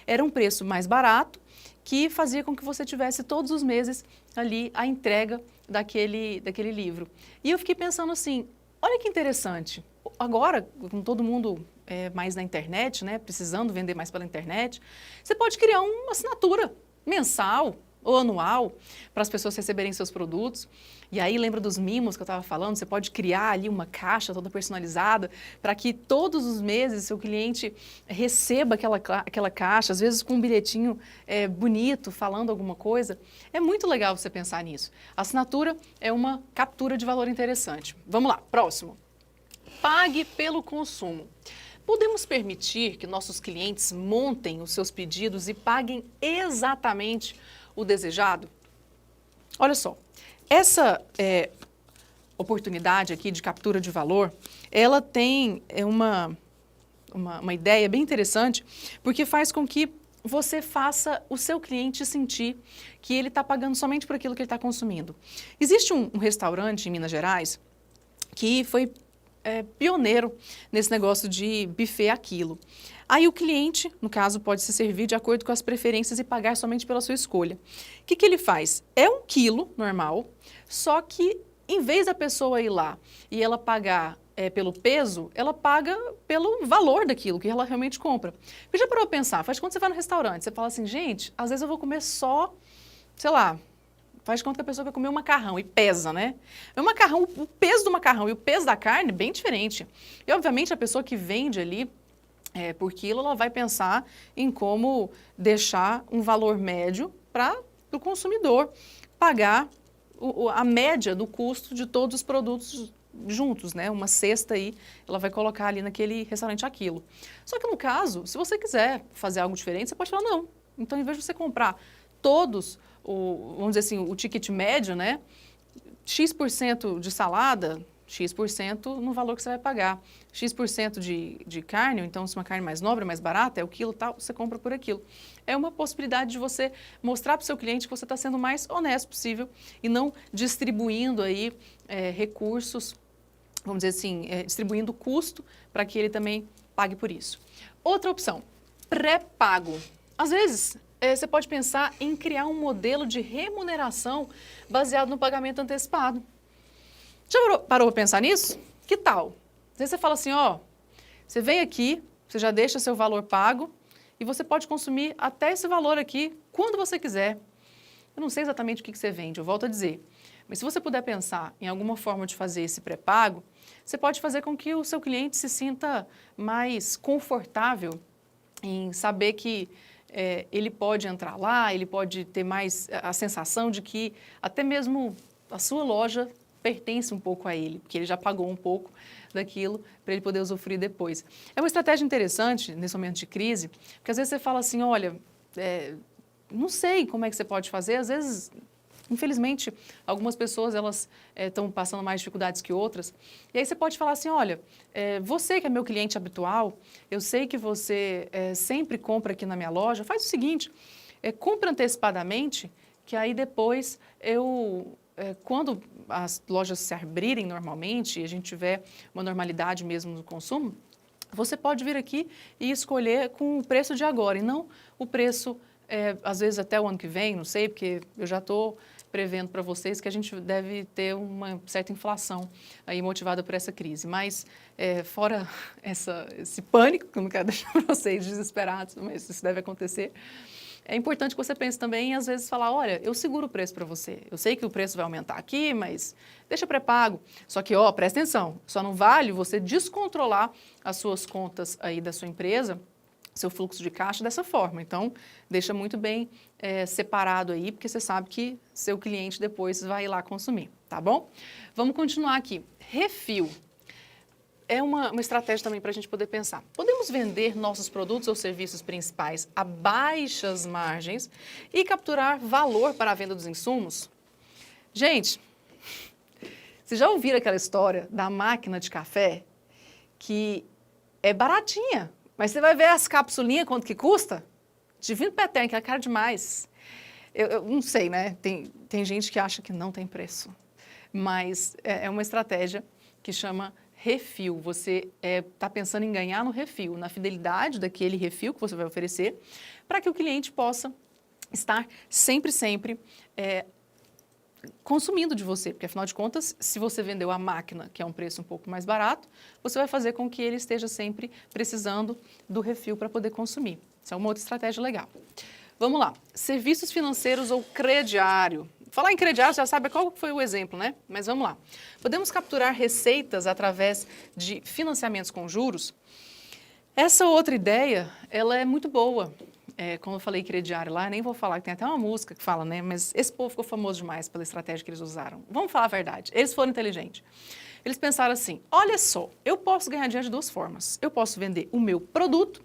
Era um preço mais barato, que fazia com que você tivesse todos os meses ali a entrega daquele livro. E eu fiquei pensando assim, olha que interessante, agora com todo mundo mais na internet, né, precisando vender mais pela internet, você pode criar uma assinatura mensal ou anual para as pessoas receberem seus produtos. E aí lembra dos mimos que eu estava falando, você pode criar ali uma caixa toda personalizada para que todos os meses seu cliente receba aquela caixa, às vezes com um bilhetinho bonito, falando alguma coisa. É muito legal você pensar nisso. A assinatura é uma captura de valor interessante. Vamos lá, próximo. Pague pelo consumo. Podemos permitir que nossos clientes montem os seus pedidos e paguem exatamente o desejado? Olha só, essa oportunidade aqui de captura de valor, ela tem uma ideia bem interessante, porque faz com que você faça o seu cliente sentir que ele está pagando somente por aquilo que ele está consumindo. Existe um restaurante em Minas Gerais que foi pioneiro nesse negócio de buffet a quilo. Aí o cliente, no caso, pode se servir de acordo com as preferências e pagar somente pela sua escolha. O que ele faz? É 1 quilo normal, só que em vez da pessoa ir lá e ela pagar pelo peso, ela paga pelo valor daquilo que ela realmente compra. Porque já parou pra pensar, faz quando você vai no restaurante, você fala assim, gente, às vezes eu vou comer só, sei lá, faz conta que a pessoa vai comer um macarrão e pesa, né? O peso do macarrão e o peso da carne, bem diferente. E, obviamente, a pessoa que vende ali por quilo, ela vai pensar em como deixar um valor médio para o consumidor pagar a média do custo de todos os produtos juntos, né? Uma cesta aí, ela vai colocar ali naquele restaurante aquilo. Só que no caso, se você quiser fazer algo diferente, você pode falar, não. Então, em vez de você comprar todos vamos dizer assim, o ticket médio, né? X% de salada, X% no valor que você vai pagar. X% de carne, ou então se uma carne mais nobre, mais barata, é o quilo tal, você compra por aquilo. É uma possibilidade de você mostrar para o seu cliente que você está sendo o mais honesto possível e não distribuindo aí recursos, vamos dizer assim, distribuindo custo para que ele também pague por isso. Outra opção, pré-pago. Às vezes, você pode pensar em criar um modelo de remuneração baseado no pagamento antecipado. Já parou para pensar nisso? Que tal? Às vezes você fala assim, ó, você vem aqui, você já deixa seu valor pago e você pode consumir até esse valor aqui quando você quiser. Eu não sei exatamente o que você vende, eu volto a dizer. Mas se você puder pensar em alguma forma de fazer esse pré-pago, você pode fazer com que o seu cliente se sinta mais confortável em saber que ele pode entrar lá, ele pode ter mais a sensação de que até mesmo a sua loja pertence um pouco a ele, porque ele já pagou um pouco daquilo para ele poder usufruir depois. É uma estratégia interessante nesse momento de crise, porque às vezes você fala assim, olha, não sei como é que você pode fazer, às vezes, infelizmente, algumas pessoas elas estão passando mais dificuldades que outras, e aí você pode falar assim, olha, você que é meu cliente habitual, eu sei que você sempre compra aqui na minha loja, faz o seguinte, compra antecipadamente, que aí depois quando as lojas se abrirem normalmente e a gente tiver uma normalidade mesmo no consumo, você pode vir aqui e escolher com o preço de agora e não o preço, às vezes até o ano que vem, não sei, porque eu já estou prevendo para vocês que a gente deve ter uma certa inflação aí motivada por essa crise. Mas fora esse pânico, que eu não quero deixar vocês desesperados, mas isso deve acontecer, é importante que você pense também em, às vezes, falar, olha, eu seguro o preço para você. Eu sei que o preço vai aumentar aqui, mas deixa pré-pago. Só que, presta atenção, só não vale você descontrolar as suas contas aí da sua empresa, seu fluxo de caixa dessa forma. Então, deixa muito bem separado aí, porque você sabe que seu cliente depois vai ir lá consumir, tá bom? Vamos continuar aqui. Refil. É uma estratégia também para a gente poder pensar. Podemos vender nossos produtos ou serviços principais a baixas margens e capturar valor para a venda dos insumos? Gente, vocês já ouviram aquela história da máquina de café que é baratinha, mas você vai ver as capsulinhas, quanto que custa? Divino Petem, que é caro demais. Eu não sei, né? Tem gente que acha que não tem preço, mas é uma estratégia que chama refil. Você está pensando em ganhar no refil, na fidelidade daquele refil que você vai oferecer, para que o cliente possa estar sempre consumindo de você, porque afinal de contas, se você vendeu a máquina, que é um preço um pouco mais barato, você vai fazer com que ele esteja sempre precisando do refil para poder consumir. Isso é uma outra estratégia legal. Vamos lá, serviços financeiros ou crediário. Falar em crediário, você já sabe qual foi o exemplo, né? Mas vamos lá. Podemos capturar receitas através de financiamentos com juros? Essa outra ideia, ela é muito boa. Como eu falei crediário lá, nem vou falar, que tem até uma música que fala, né? Mas esse povo ficou famoso demais pela estratégia que eles usaram. Vamos falar a verdade, eles foram inteligentes. Eles pensaram assim, olha só, eu posso ganhar dinheiro de duas formas. Eu posso vender o meu produto,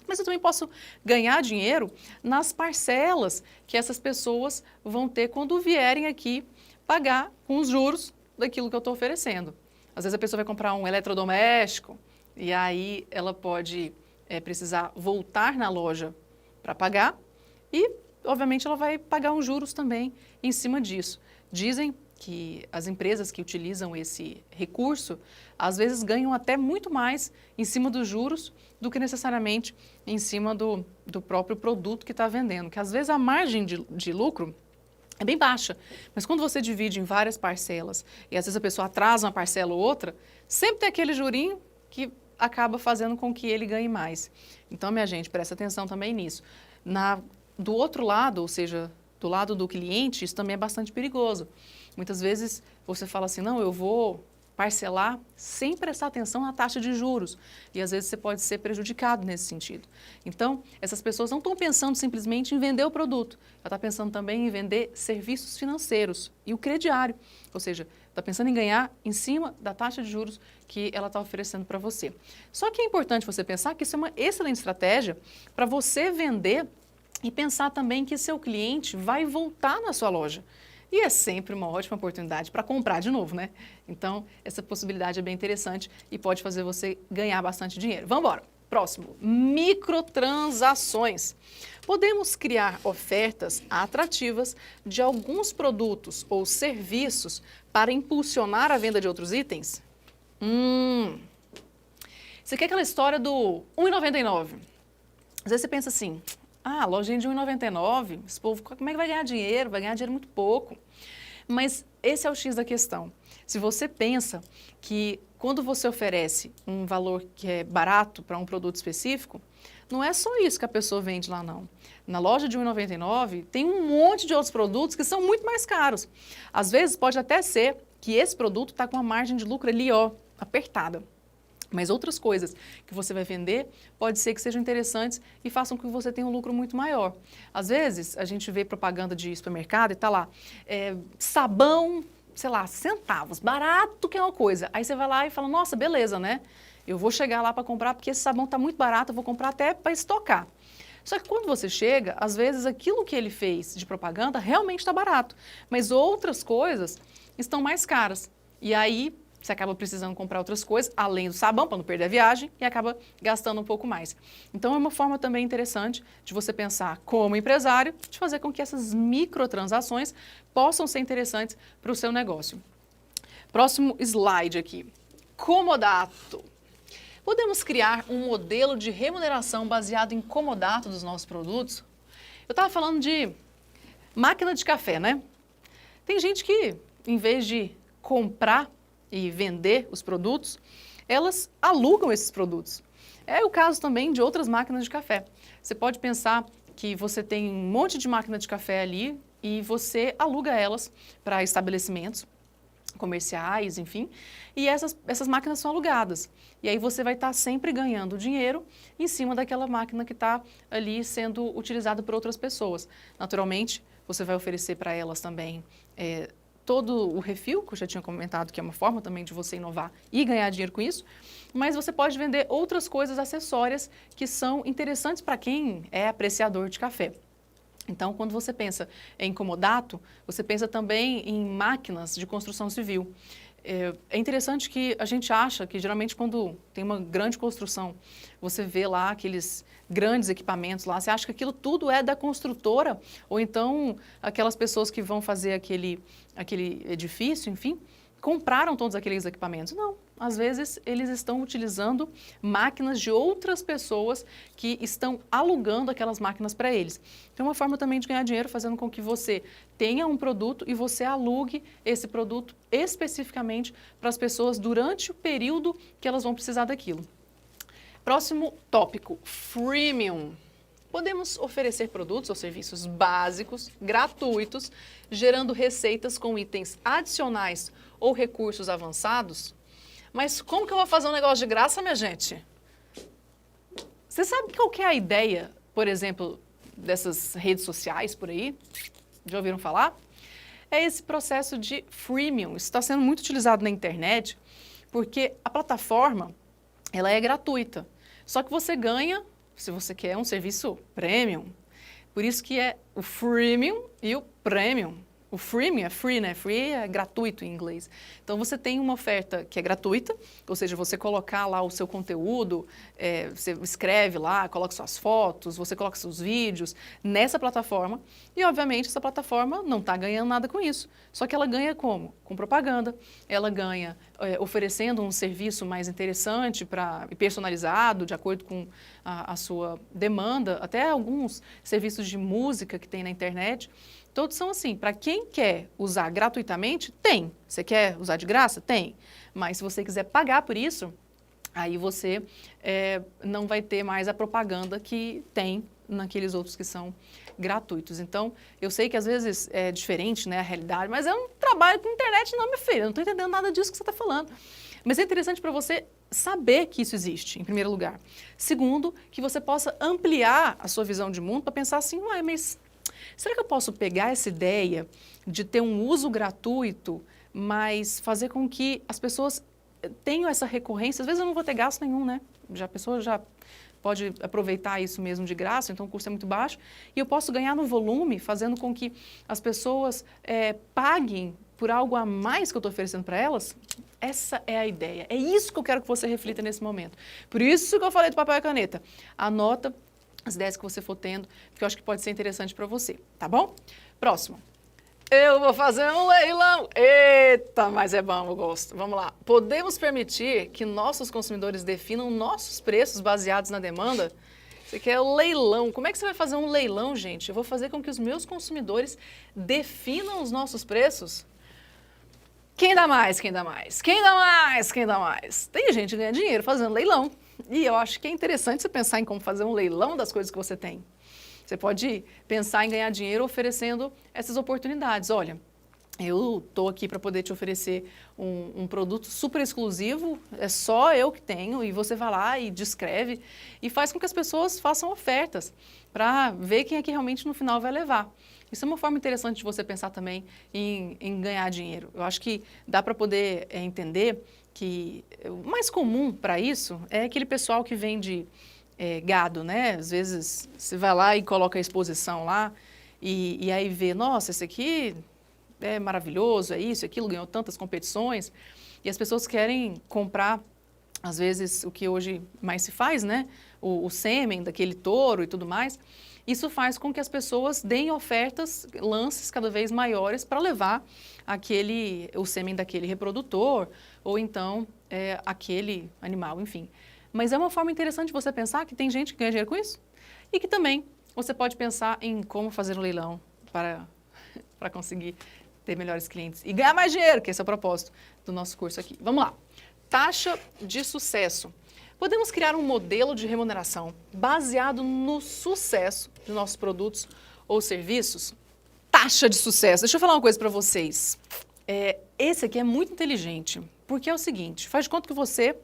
mas eu também posso ganhar dinheiro nas parcelas que essas pessoas vão ter quando vierem aqui pagar com os juros daquilo que eu estou oferecendo. Às vezes a pessoa vai comprar um eletrodoméstico e aí ela pode precisar voltar na loja para pagar e, obviamente, ela vai pagar uns juros também em cima disso. Dizem que as empresas que utilizam esse recurso, às vezes ganham até muito mais em cima dos juros do que necessariamente em cima do próprio produto que está vendendo, que às vezes a margem de lucro é bem baixa, mas quando você divide em várias parcelas e às vezes a pessoa atrasa uma parcela ou outra, sempre tem aquele jurinho que acaba fazendo com que ele ganhe mais. Então, minha gente, presta atenção também nisso. Do outro lado, ou seja, do lado do cliente, isso também é bastante perigoso. Muitas vezes você fala assim, não, eu vou parcelar sem prestar atenção na taxa de juros. E às vezes você pode ser prejudicado nesse sentido. Então, essas pessoas não estão pensando simplesmente em vender o produto. Ela está pensando também em vender serviços financeiros e o crediário. Ou seja, está pensando em ganhar em cima da taxa de juros que ela está oferecendo para você. Só que é importante você pensar que isso é uma excelente estratégia para você vender e pensar também que seu cliente vai voltar na sua loja. E é sempre uma ótima oportunidade para comprar de novo, né? Então, essa possibilidade é bem interessante e pode fazer você ganhar bastante dinheiro. Vamos embora. Próximo, microtransações. Podemos criar ofertas atrativas de alguns produtos ou serviços para impulsionar a venda de outros itens? Você quer aquela história do R$1,99? Às vezes você pensa assim, lojinha de R$1,99, esse povo, como é que vai ganhar dinheiro? Vai ganhar dinheiro muito pouco. Mas esse é o X da questão. Se você pensa que quando você oferece um valor que é barato para um produto específico, não é só isso que a pessoa vende lá, não. Na loja de R$1,99 tem um monte de outros produtos que são muito mais caros. Às vezes pode até ser que esse produto está com a margem de lucro ali, apertada. Mas outras coisas que você vai vender pode ser que sejam interessantes e façam com que você tenha um lucro muito maior. Às vezes, a gente vê propaganda de supermercado e está lá, sabão, sei lá, centavos, barato que é uma coisa. Aí você vai lá e fala, nossa, beleza, né? Eu vou chegar lá para comprar porque esse sabão está muito barato, eu vou comprar até para estocar. Só que quando você chega, às vezes aquilo que ele fez de propaganda realmente está barato, mas outras coisas estão mais caras. E aí você acaba precisando comprar outras coisas, além do sabão, para não perder a viagem, e acaba gastando um pouco mais. Então, é uma forma também interessante de você pensar como empresário, de fazer com que essas microtransações possam ser interessantes para o seu negócio. Próximo slide aqui. Comodato. Podemos criar um modelo de remuneração baseado em comodato dos nossos produtos? Eu estava falando de máquina de café, né? Tem gente que, em vez de comprar e vender os produtos, elas alugam esses produtos. É o caso também de outras máquinas de café. Você pode pensar que você tem um monte de máquina de café ali e você aluga elas para estabelecimentos comerciais, enfim, e essas máquinas são alugadas. E aí você vai estar sempre ganhando dinheiro em cima daquela máquina que está ali sendo utilizada por outras pessoas. Naturalmente, você vai oferecer para elas também todo o refil, que eu já tinha comentado, que é uma forma também de você inovar e ganhar dinheiro com isso, mas você pode vender outras coisas acessórias que são interessantes para quem é apreciador de café. Então, quando você pensa em comodato, você pensa também em máquinas de construção civil. É interessante que a gente acha que, geralmente, quando tem uma grande construção, você vê lá aqueles grandes equipamentos lá, você acha que aquilo tudo é da construtora, ou então aquelas pessoas que vão fazer aquele edifício, enfim, compraram todos aqueles equipamentos. Não, às vezes, eles estão utilizando máquinas de outras pessoas que estão alugando aquelas máquinas para eles. Então, é uma forma também de ganhar dinheiro, fazendo com que você tenha um produto e você alugue esse produto especificamente para as pessoas durante o período que elas vão precisar daquilo. Próximo tópico, freemium. Podemos oferecer produtos ou serviços básicos, gratuitos, gerando receitas com itens adicionais ou recursos avançados. Mas como que eu vou fazer um negócio de graça, minha gente? Você sabe qual que é a ideia, por exemplo, dessas redes sociais por aí? Já ouviram falar? É esse processo de freemium. Isso está sendo muito utilizado na internet porque a plataforma ela é gratuita. Só que você ganha se você quer um serviço premium. Por isso que é o freemium e o premium. O freemium é free, né? Free é gratuito em inglês. Então, você tem uma oferta que é gratuita, ou seja, você colocar lá o seu conteúdo, você escreve lá, coloca suas fotos, você coloca seus vídeos nessa plataforma e, obviamente, essa plataforma não está ganhando nada com isso. Só que ela ganha como? Com propaganda, ela ganha oferecendo um serviço mais interessante e personalizado, de acordo com a sua demanda, até alguns serviços de música que tem na internet. Todos são assim, para quem quer usar gratuitamente, tem. Você quer usar de graça? Tem. Mas se você quiser pagar por isso, aí você não vai ter mais a propaganda que tem naqueles outros que são gratuitos. Então, eu sei que às vezes é diferente, né, a realidade, mas eu não trabalho com internet não, minha filha, eu não estou entendendo nada disso que você está falando. Mas é interessante para você saber que isso existe, em primeiro lugar. Segundo, que você possa ampliar a sua visão de mundo para pensar assim, uai, mas será que eu posso pegar essa ideia de ter um uso gratuito, mas fazer com que as pessoas tenham essa recorrência? Às vezes eu não vou ter gasto nenhum, né? A pessoa já pode aproveitar isso mesmo de graça, então o custo é muito baixo. E eu posso ganhar no volume, fazendo com que as pessoas paguem por algo a mais que eu estou oferecendo para elas. Essa é a ideia. É isso que eu quero que você reflita nesse momento. Por isso que eu falei do papel e caneta. Anota as ideias que você for tendo, porque eu acho que pode ser interessante para você, tá bom? Próximo. Eu vou fazer um leilão. Eita, mas é bom, eu gosto. Vamos lá. Podemos permitir que nossos consumidores definam nossos preços baseados na demanda? Isso aqui é o leilão. Como é que você vai fazer um leilão, gente? Eu vou fazer com que os meus consumidores definam os nossos preços? Quem dá mais? Quem dá mais? Quem dá mais? Quem dá mais? Tem gente que ganha dinheiro fazendo leilão. E eu acho que é interessante você pensar em como fazer um leilão das coisas que você tem. Você pode pensar em ganhar dinheiro oferecendo essas oportunidades. Olha, eu estou aqui para poder te oferecer um produto super exclusivo, é só eu que tenho, e você vai lá e descreve e faz com que as pessoas façam ofertas para ver quem é que realmente no final vai levar. Isso é uma forma interessante de você pensar também em ganhar dinheiro. Eu acho que dá para poder entender que o mais comum para isso é aquele pessoal que vende gado, né? Às vezes você vai lá e coloca a exposição lá e aí vê, nossa, esse aqui é maravilhoso, é isso, aquilo, ganhou tantas competições. E as pessoas querem comprar, às vezes, o que hoje mais se faz, né? O sêmen daquele touro e tudo mais. Isso faz com que as pessoas deem ofertas, lances cada vez maiores para levar o sêmen daquele reprodutor ou então aquele animal, enfim. Mas é uma forma interessante de você pensar que tem gente que ganha dinheiro com isso e que também você pode pensar em como fazer um leilão para conseguir ter melhores clientes e ganhar mais dinheiro, que esse é o propósito do nosso curso aqui. Vamos lá. Taxa de sucesso. Podemos criar um modelo de remuneração baseado no sucesso de nossos produtos ou serviços? Taxa de sucesso. Deixa eu falar uma coisa para vocês. Esse aqui é muito inteligente, porque é o seguinte, faz de conta que você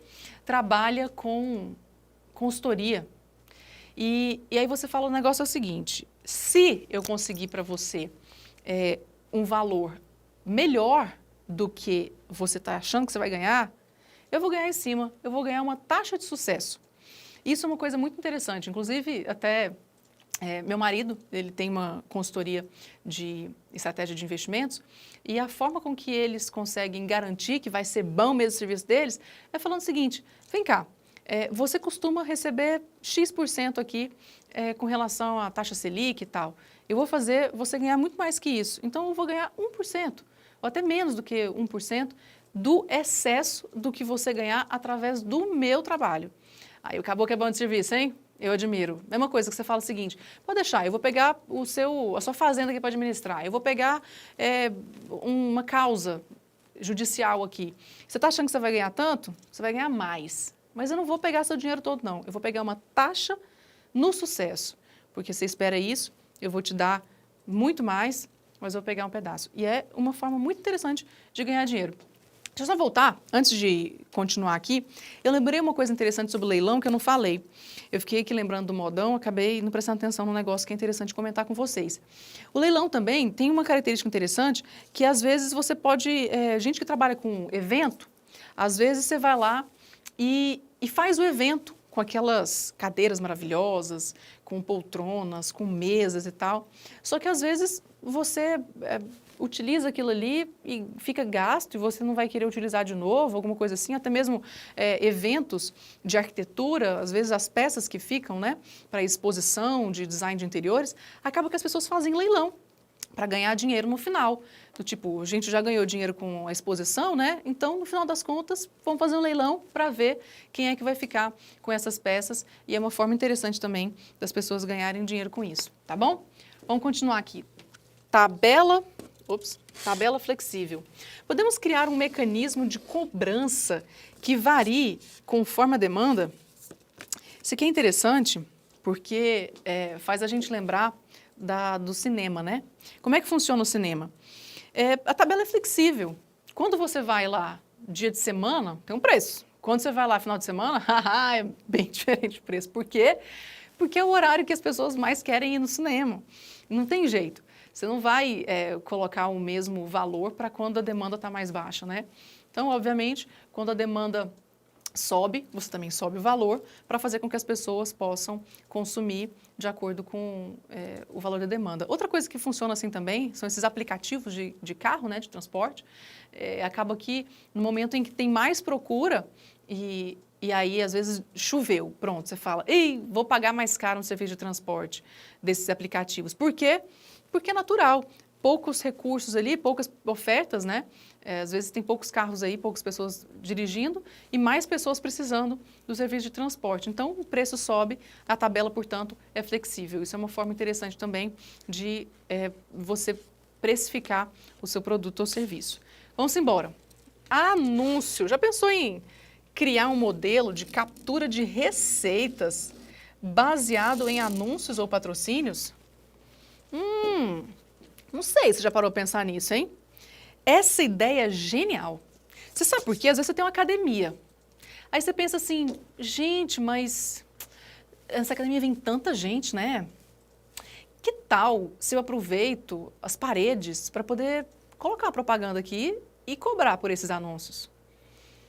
trabalha com consultoria. E aí você fala, o negócio é o seguinte, se eu conseguir para você um valor melhor do que você está achando que você vai ganhar, eu vou ganhar em cima, eu vou ganhar uma taxa de sucesso. Isso é uma coisa muito interessante, inclusive até meu marido, ele tem uma consultoria de estratégia de investimentos e a forma com que eles conseguem garantir que vai ser bom mesmo o serviço deles é falando o seguinte, vem cá, você costuma receber X% aqui com relação à taxa Selic e tal, eu vou fazer você ganhar muito mais que isso, então eu vou ganhar 1%, ou até menos do que 1%, do excesso do que você ganhar através do meu trabalho. Aí acabou que é bom de serviço, hein? Eu admiro. Mesma coisa que você fala o seguinte, pode deixar, eu vou pegar a sua fazenda aqui para administrar, eu vou pegar uma causa judicial aqui. Você está achando que você vai ganhar tanto? Você vai ganhar mais. Mas eu não vou pegar seu dinheiro todo, não. Eu vou pegar uma taxa no sucesso. Porque você espera isso, eu vou te dar muito mais, mas eu vou pegar um pedaço. E é uma forma muito interessante de ganhar dinheiro. Deixa eu só voltar, antes de continuar aqui, eu lembrei uma coisa interessante sobre o leilão que eu não falei. Eu fiquei aqui lembrando do modão, acabei não prestando atenção num negócio que é interessante comentar com vocês. O leilão também tem uma característica interessante que às vezes você pode, gente que trabalha com evento, às vezes você vai lá e faz o evento com aquelas cadeiras maravilhosas, com poltronas, com mesas e tal. Só que às vezes você utiliza aquilo ali e fica gasto e você não vai querer utilizar de novo, alguma coisa assim, até mesmo eventos de arquitetura, às vezes as peças que ficam, né, para exposição de design de interiores, acaba que as pessoas fazem leilão para ganhar dinheiro no final. Do tipo, a gente já ganhou dinheiro com a exposição, né? Então, no final das contas, vamos fazer um leilão para ver quem é que vai ficar com essas peças e é uma forma interessante também das pessoas ganharem dinheiro com isso, tá bom? Vamos continuar aqui. Tabela flexível. Podemos criar um mecanismo de cobrança que varie conforme a demanda? Isso aqui é interessante porque faz a gente lembrar do cinema, né? Como é que funciona o cinema? A tabela é flexível. Quando você vai lá dia de semana, tem um preço. Quando você vai lá final de semana, é bem diferente o preço. Por quê? Porque é o horário que as pessoas mais querem ir no cinema. Não tem jeito. Você não vai colocar o mesmo valor para quando a demanda está mais baixa, né? Então, obviamente, quando a demanda sobe, você também sobe o valor para fazer com que as pessoas possam consumir de acordo com o valor da demanda. Outra coisa que funciona assim também são esses aplicativos de carro, né, de transporte. Acaba que no momento em que tem mais procura e aí, às vezes, choveu, pronto, você fala, ei, vou pagar mais caro no serviço de transporte desses aplicativos. Por quê? Porque é natural. Poucos recursos ali, poucas ofertas, né? Às vezes tem poucos carros aí, poucas pessoas dirigindo e mais pessoas precisando do serviço de transporte. Então, o preço sobe, a tabela, portanto, é flexível. Isso é uma forma interessante também de você precificar o seu produto ou serviço. Vamos embora. Anúncio. Já pensou em criar um modelo de captura de receitas baseado em anúncios ou patrocínios? Não sei se já parou para pensar nisso, hein? Essa ideia é genial. Você sabe por quê? Às vezes você tem uma academia. Aí você pensa assim, gente, mas essa academia vem tanta gente, né? Que tal se eu aproveito as paredes para poder colocar propaganda aqui e cobrar por esses anúncios?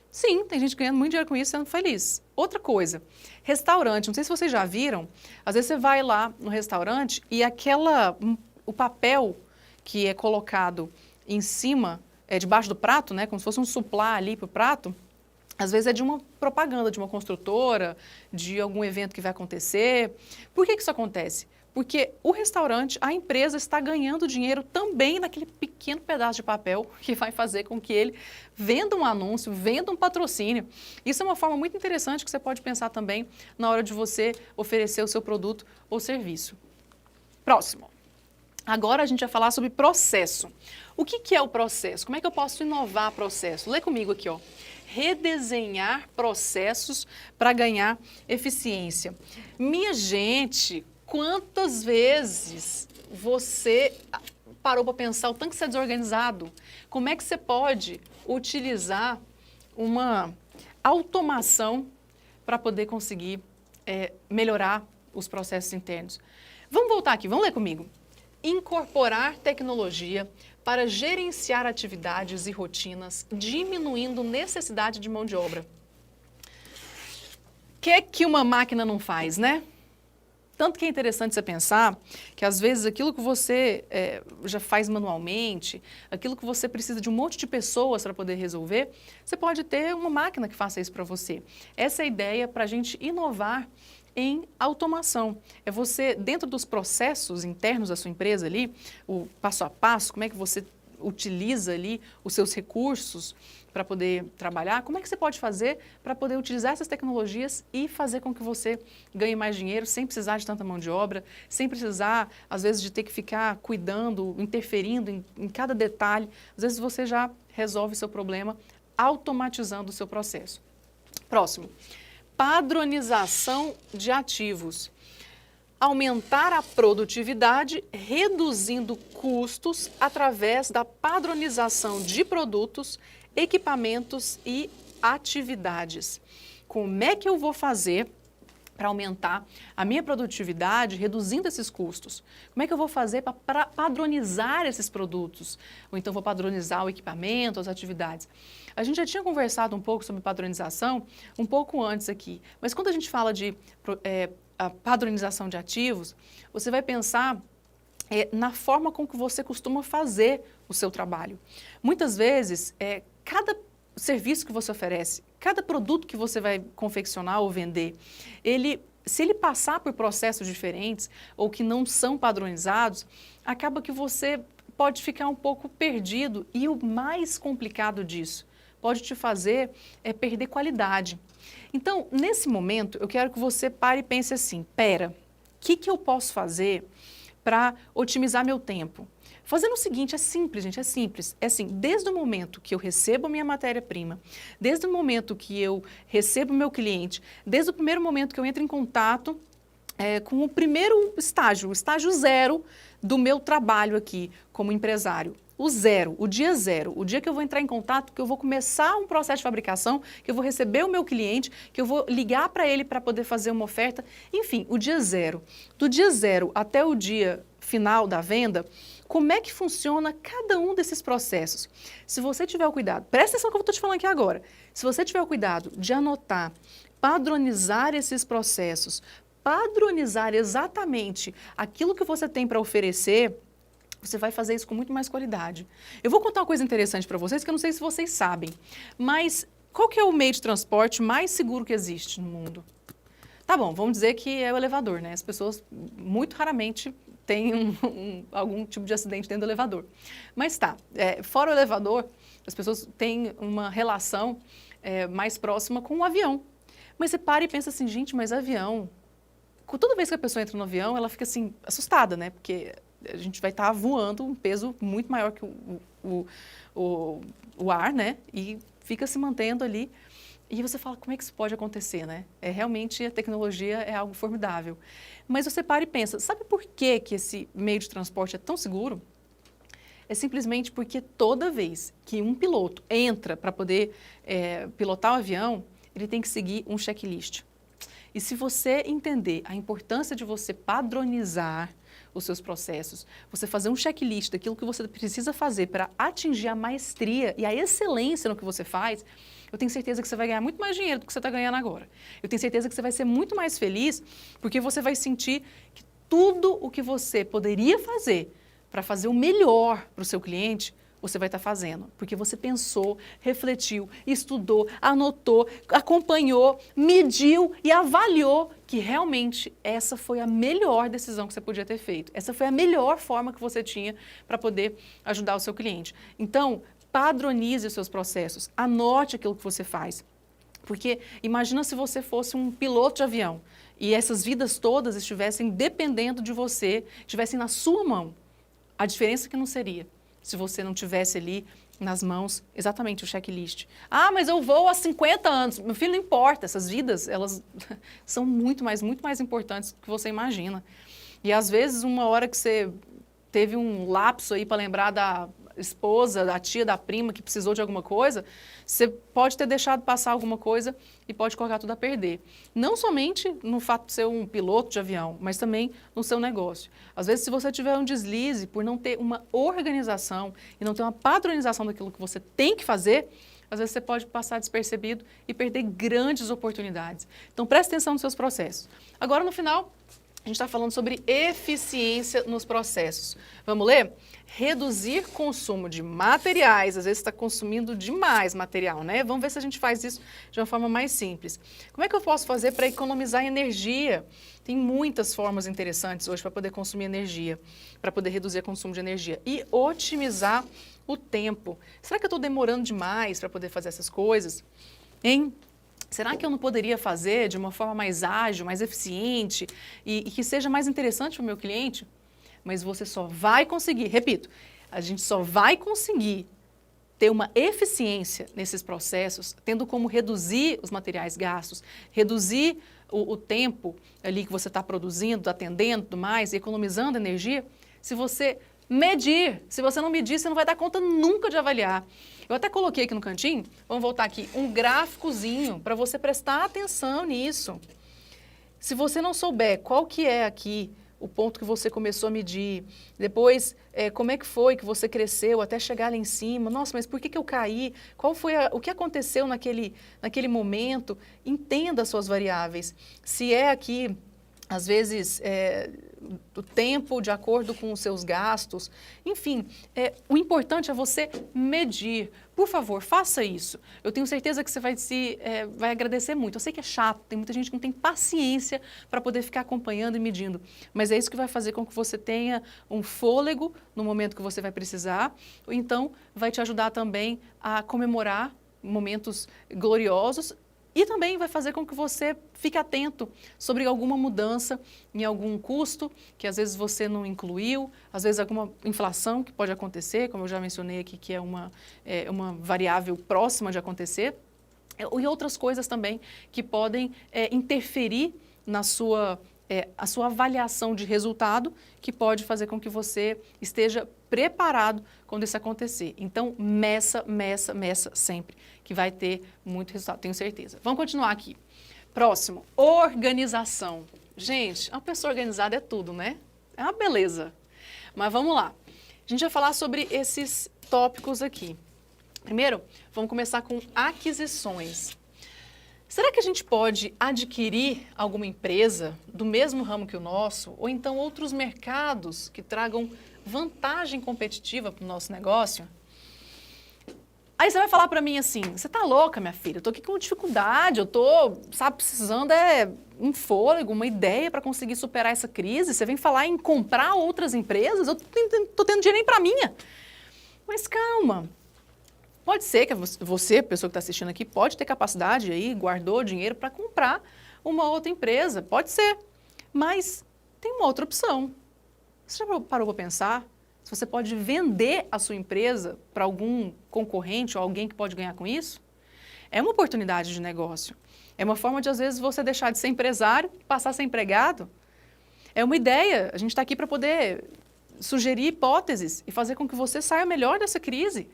Sim, tem gente ganhando muito dinheiro com isso, sendo feliz. Outra coisa, restaurante, não sei se vocês já viram, às vezes você vai lá no restaurante e o papel que é colocado em cima, debaixo do prato, né, como se fosse um suplá ali para o prato, às vezes é de uma propaganda, de uma construtora, de algum evento que vai acontecer. Por que isso acontece? Porque o restaurante, a empresa está ganhando dinheiro também naquele pequeno pedaço de papel que vai fazer com que ele venda um anúncio, venda um patrocínio. Isso é uma forma muito interessante que você pode pensar também na hora de você oferecer o seu produto ou serviço. Próximo. Agora a gente vai falar sobre processo. O que é o processo? Como é que eu posso inovar processo? Lê comigo aqui, ó. Redesenhar processos para ganhar eficiência. Minha gente, quantas vezes você parou para pensar o tanto que você é desorganizado? Como é que você pode utilizar uma automação para poder conseguir melhorar os processos internos? Vamos voltar aqui, vamos ler comigo. Incorporar tecnologia para gerenciar atividades e rotinas, diminuindo necessidade de mão de obra. O que uma máquina não faz, né? Tanto que é interessante você pensar que, às vezes, aquilo que você já faz manualmente, aquilo que você precisa de um monte de pessoas para poder resolver, você pode ter uma máquina que faça isso para você. Essa é a ideia para a gente inovar em automação. É você, dentro dos processos internos da sua empresa ali, o passo a passo, como é que você utiliza ali os seus recursos para poder trabalhar, como é que você pode fazer para poder utilizar essas tecnologias e fazer com que você ganhe mais dinheiro sem precisar de tanta mão de obra, sem precisar, às vezes, de ter que ficar cuidando, interferindo em cada detalhe. Às vezes você já resolve o seu problema automatizando o seu processo. Próximo, padronização de ativos. Aumentar a produtividade, reduzindo custos através da padronização de produtos, equipamentos e atividades. Como é que eu vou fazer para aumentar a minha produtividade, reduzindo esses custos? Como é que eu vou fazer para padronizar esses produtos? Ou então vou padronizar o equipamento, as atividades? A gente já tinha conversado um pouco sobre padronização um pouco antes aqui, mas quando a gente fala de a padronização de ativos, você vai pensar na forma com que você costuma fazer o seu trabalho. Muitas vezes, cada serviço que você oferece, cada produto que você vai confeccionar ou vender, se ele passar por processos diferentes ou que não são padronizados, acaba que você pode ficar um pouco perdido e o mais complicado disso pode te fazer perder qualidade. Então, nesse momento, eu quero que você pare e pense assim, pera, o que eu posso fazer para otimizar meu tempo? Fazendo o seguinte, é simples, gente, é simples. É assim, desde o momento que eu recebo a minha matéria-prima, desde o momento que eu recebo o meu cliente, desde o primeiro momento que eu entro em contato com o primeiro estágio, o estágio zero do meu trabalho aqui como empresário. O zero, o dia que eu vou entrar em contato, que eu vou começar um processo de fabricação, que eu vou receber o meu cliente, que eu vou ligar para ele para poder fazer uma oferta, enfim, o dia zero. Do dia zero até o dia final da venda, como é que funciona cada um desses processos? Se você tiver o cuidado, presta atenção no que eu estou te falando aqui agora, se você tiver o cuidado de anotar, padronizar esses processos, padronizar exatamente aquilo que você tem para oferecer, você vai fazer isso com muito mais qualidade. Eu vou contar uma coisa interessante para vocês, que eu não sei se vocês sabem, mas qual que é o meio de transporte mais seguro que existe no mundo? Tá bom, vamos dizer que é o elevador, né? As pessoas muito raramente têm algum tipo de acidente dentro do elevador. Mas tá, fora o elevador, as pessoas têm uma relação mais próxima com o avião. Mas você para e pensa assim, gente, mas avião... Toda vez que a pessoa entra no avião, ela fica assim, assustada, né? Porque a gente vai estar voando um peso muito maior que o ar, né? E fica se mantendo ali. E você fala, como é que isso pode acontecer, né? Realmente a tecnologia é algo formidável. Mas você para e pensa, sabe por que esse meio de transporte é tão seguro? É simplesmente porque toda vez que um piloto entra para poder pilotar o avião, ele tem que seguir um checklist. E se você entender a importância de você padronizar os seus processos, você fazer um checklist daquilo que você precisa fazer para atingir a maestria e a excelência no que você faz, eu tenho certeza que você vai ganhar muito mais dinheiro do que você está ganhando agora. Eu tenho certeza que você vai ser muito mais feliz, porque você vai sentir que tudo o que você poderia fazer para fazer o melhor para o seu cliente, você vai estar fazendo, porque você pensou, refletiu, estudou, anotou, acompanhou, mediu e avaliou que realmente essa foi a melhor decisão que você podia ter feito. Essa foi a melhor forma que você tinha para poder ajudar o seu cliente. Então, padronize os seus processos, anote aquilo que você faz. Porque imagina se você fosse um piloto de avião e essas vidas todas estivessem dependendo de você, estivessem na sua mão. A diferença que não seria se você não tivesse ali nas mãos exatamente o checklist. Ah, mas eu vou há 50 anos. Meu filho, não importa, essas vidas, elas são muito mais importantes do que você imagina. E às vezes, uma hora que você teve um lapso aí para lembrar da esposa, da tia, da prima que precisou de alguma coisa, você pode ter deixado passar alguma coisa e pode colocar tudo a perder. Não somente no fato de ser um piloto de avião, mas também no seu negócio. Às vezes, se você tiver um deslize por não ter uma organização e não ter uma padronização daquilo que você tem que fazer, às vezes você pode passar despercebido e perder grandes oportunidades. Então, preste atenção nos seus processos. Agora, no final, A gente está falando sobre eficiência nos processos. Vamos ler? Reduzir consumo de materiais. Às vezes está consumindo demais material, né? Vamos ver se a gente faz isso de uma forma mais simples. Como é que eu posso fazer para economizar energia? Tem muitas formas interessantes hoje para poder consumir energia, para poder reduzir o consumo de energia e otimizar o tempo. Será que eu estou demorando demais para poder fazer essas coisas? Hein? Será que eu não poderia fazer de uma forma mais ágil, mais eficiente e que seja mais interessante para o meu cliente? Mas você só vai conseguir, repito, a gente só vai conseguir ter uma eficiência nesses processos, tendo como reduzir os materiais gastos, reduzir o tempo ali que você está produzindo, atendendo, tudo mais, e economizando energia, se você medir. Se você não medir, você não vai dar conta nunca de avaliar. Eu até coloquei aqui no cantinho, vamos voltar aqui, um gráficozinho para você prestar atenção nisso. Se você não souber qual que é aqui o ponto que você começou a medir, depois como é que foi que você cresceu até chegar lá em cima, nossa, mas por que eu caí? Qual foi o que aconteceu naquele momento? Entenda as suas variáveis. Se é aqui, às vezes, o tempo de acordo com os seus gastos, enfim, o importante é você medir. Por favor, faça isso. Eu tenho certeza que você vai agradecer muito. Eu sei que é chato, tem muita gente que não tem paciência para poder ficar acompanhando e medindo, mas é isso que vai fazer com que você tenha um fôlego no momento que você vai precisar, ou então vai te ajudar também a comemorar momentos gloriosos. E também vai fazer com que você fique atento sobre alguma mudança em algum custo que às vezes você não incluiu, às vezes alguma inflação que pode acontecer, como eu já mencionei aqui, que é uma variável próxima de acontecer, e outras coisas também que podem interferir na a sua avaliação de resultado, que pode fazer com que você esteja preparado quando isso acontecer. Então, meça sempre, que vai ter muito resultado, tenho certeza. Vamos continuar aqui. Próximo, organização. Gente, uma pessoa organizada é tudo, né? É uma beleza. Mas vamos lá. A gente vai falar sobre esses tópicos aqui. Primeiro, vamos começar com aquisições. Será que a gente pode adquirir alguma empresa do mesmo ramo que o nosso, ou então outros mercados que tragam vantagem competitiva para o nosso negócio? Aí você vai falar para mim assim, você tá louca, minha filha, eu tô aqui com dificuldade, eu tô, sabe, precisando um fôlego, uma ideia para conseguir superar essa crise, você vem falar em comprar outras empresas, eu tô tendo dinheiro nem para minha. Mas calma. Pode ser que você, pessoa que está assistindo aqui, pode ter capacidade aí, guardou dinheiro para comprar uma outra empresa, pode ser, mas tem uma outra opção. Você já parou para pensar se você pode vender a sua empresa para algum concorrente ou alguém que pode ganhar com isso? É uma oportunidade de negócio, é uma forma de às vezes você deixar de ser empresário e passar a ser empregado. É uma ideia, a gente está aqui para poder sugerir hipóteses e fazer com que você saia melhor dessa crise.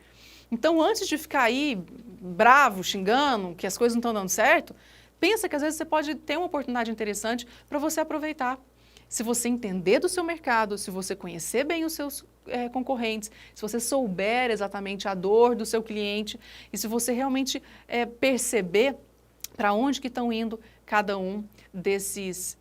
Então, antes de ficar aí bravo, xingando, que as coisas não estão dando certo, pensa que às vezes você pode ter uma oportunidade interessante para você aproveitar. Se você entender do seu mercado, se você conhecer bem os seus concorrentes, se você souber exatamente a dor do seu cliente e se você realmente perceber para onde que estão indo cada um desses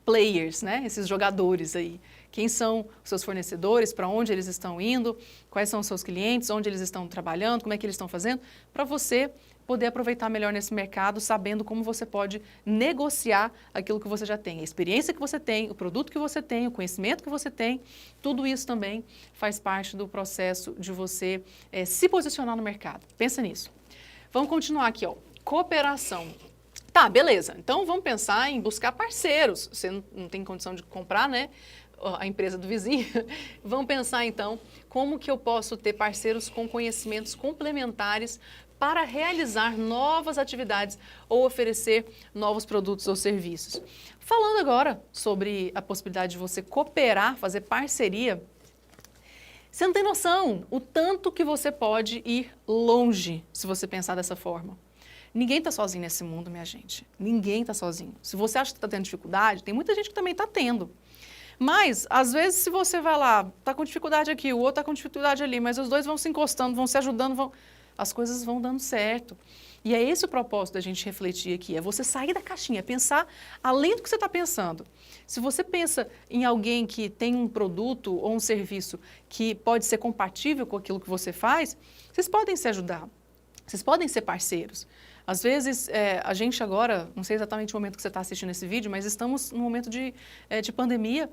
players, né? Esses jogadores aí. Quem são os seus fornecedores, para onde eles estão indo, quais são os seus clientes, onde eles estão trabalhando, como é que eles estão fazendo, para você poder aproveitar melhor nesse mercado, sabendo como você pode negociar aquilo que você já tem, a experiência que você tem, o produto que você tem, o conhecimento que você tem, tudo isso também faz parte do processo de você se posicionar no mercado. Pensa nisso. Vamos continuar aqui, ó. Cooperação. Tá, beleza. Então vamos pensar em buscar parceiros. Você não tem condição de comprar, né? A empresa do vizinho, vamos pensar então como que eu posso ter parceiros com conhecimentos complementares para realizar novas atividades ou oferecer novos produtos ou serviços. Falando agora sobre a possibilidade de você cooperar, fazer parceria, você não tem noção o tanto que você pode ir longe se você pensar dessa forma. Ninguém está sozinho nesse mundo, minha gente. Ninguém está sozinho. Se você acha que está tendo dificuldade, tem muita gente que também está tendo. Mas, às vezes, se você vai lá, está com dificuldade aqui, o outro está com dificuldade ali, mas os dois vão se encostando, vão se ajudando, as coisas vão dando certo. E é esse o propósito da gente refletir aqui, é você sair da caixinha, pensar além do que você está pensando. Se você pensa em alguém que tem um produto ou um serviço que pode ser compatível com aquilo que você faz, vocês podem se ajudar, vocês podem ser parceiros. Às vezes, a gente agora, não sei exatamente o momento que você está assistindo esse vídeo, mas estamos num momento de pandemia,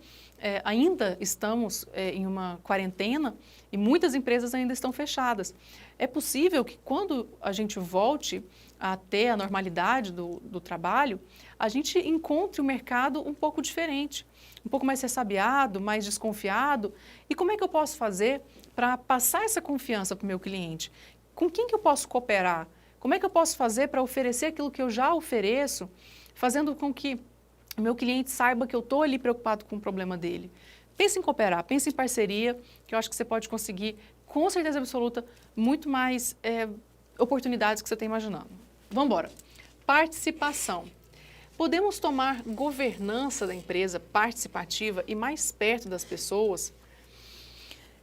ainda estamos em uma quarentena e muitas empresas ainda estão fechadas. É possível que quando a gente volte a ter a normalidade do trabalho, a gente encontre o mercado um pouco diferente, um pouco mais ressabiado, mais desconfiado. E como é que eu posso fazer para passar essa confiança para o meu cliente? Com quem que eu posso cooperar? Como é que eu posso fazer para oferecer aquilo que eu já ofereço, fazendo com que o meu cliente saiba que eu estou ali preocupado com o problema dele? Pense em cooperar, pense em parceria, que eu acho que você pode conseguir, com certeza absoluta, muito mais oportunidades que você está imaginando. Vamos embora. Participação. Podemos tomar governança da empresa participativa e mais perto das pessoas?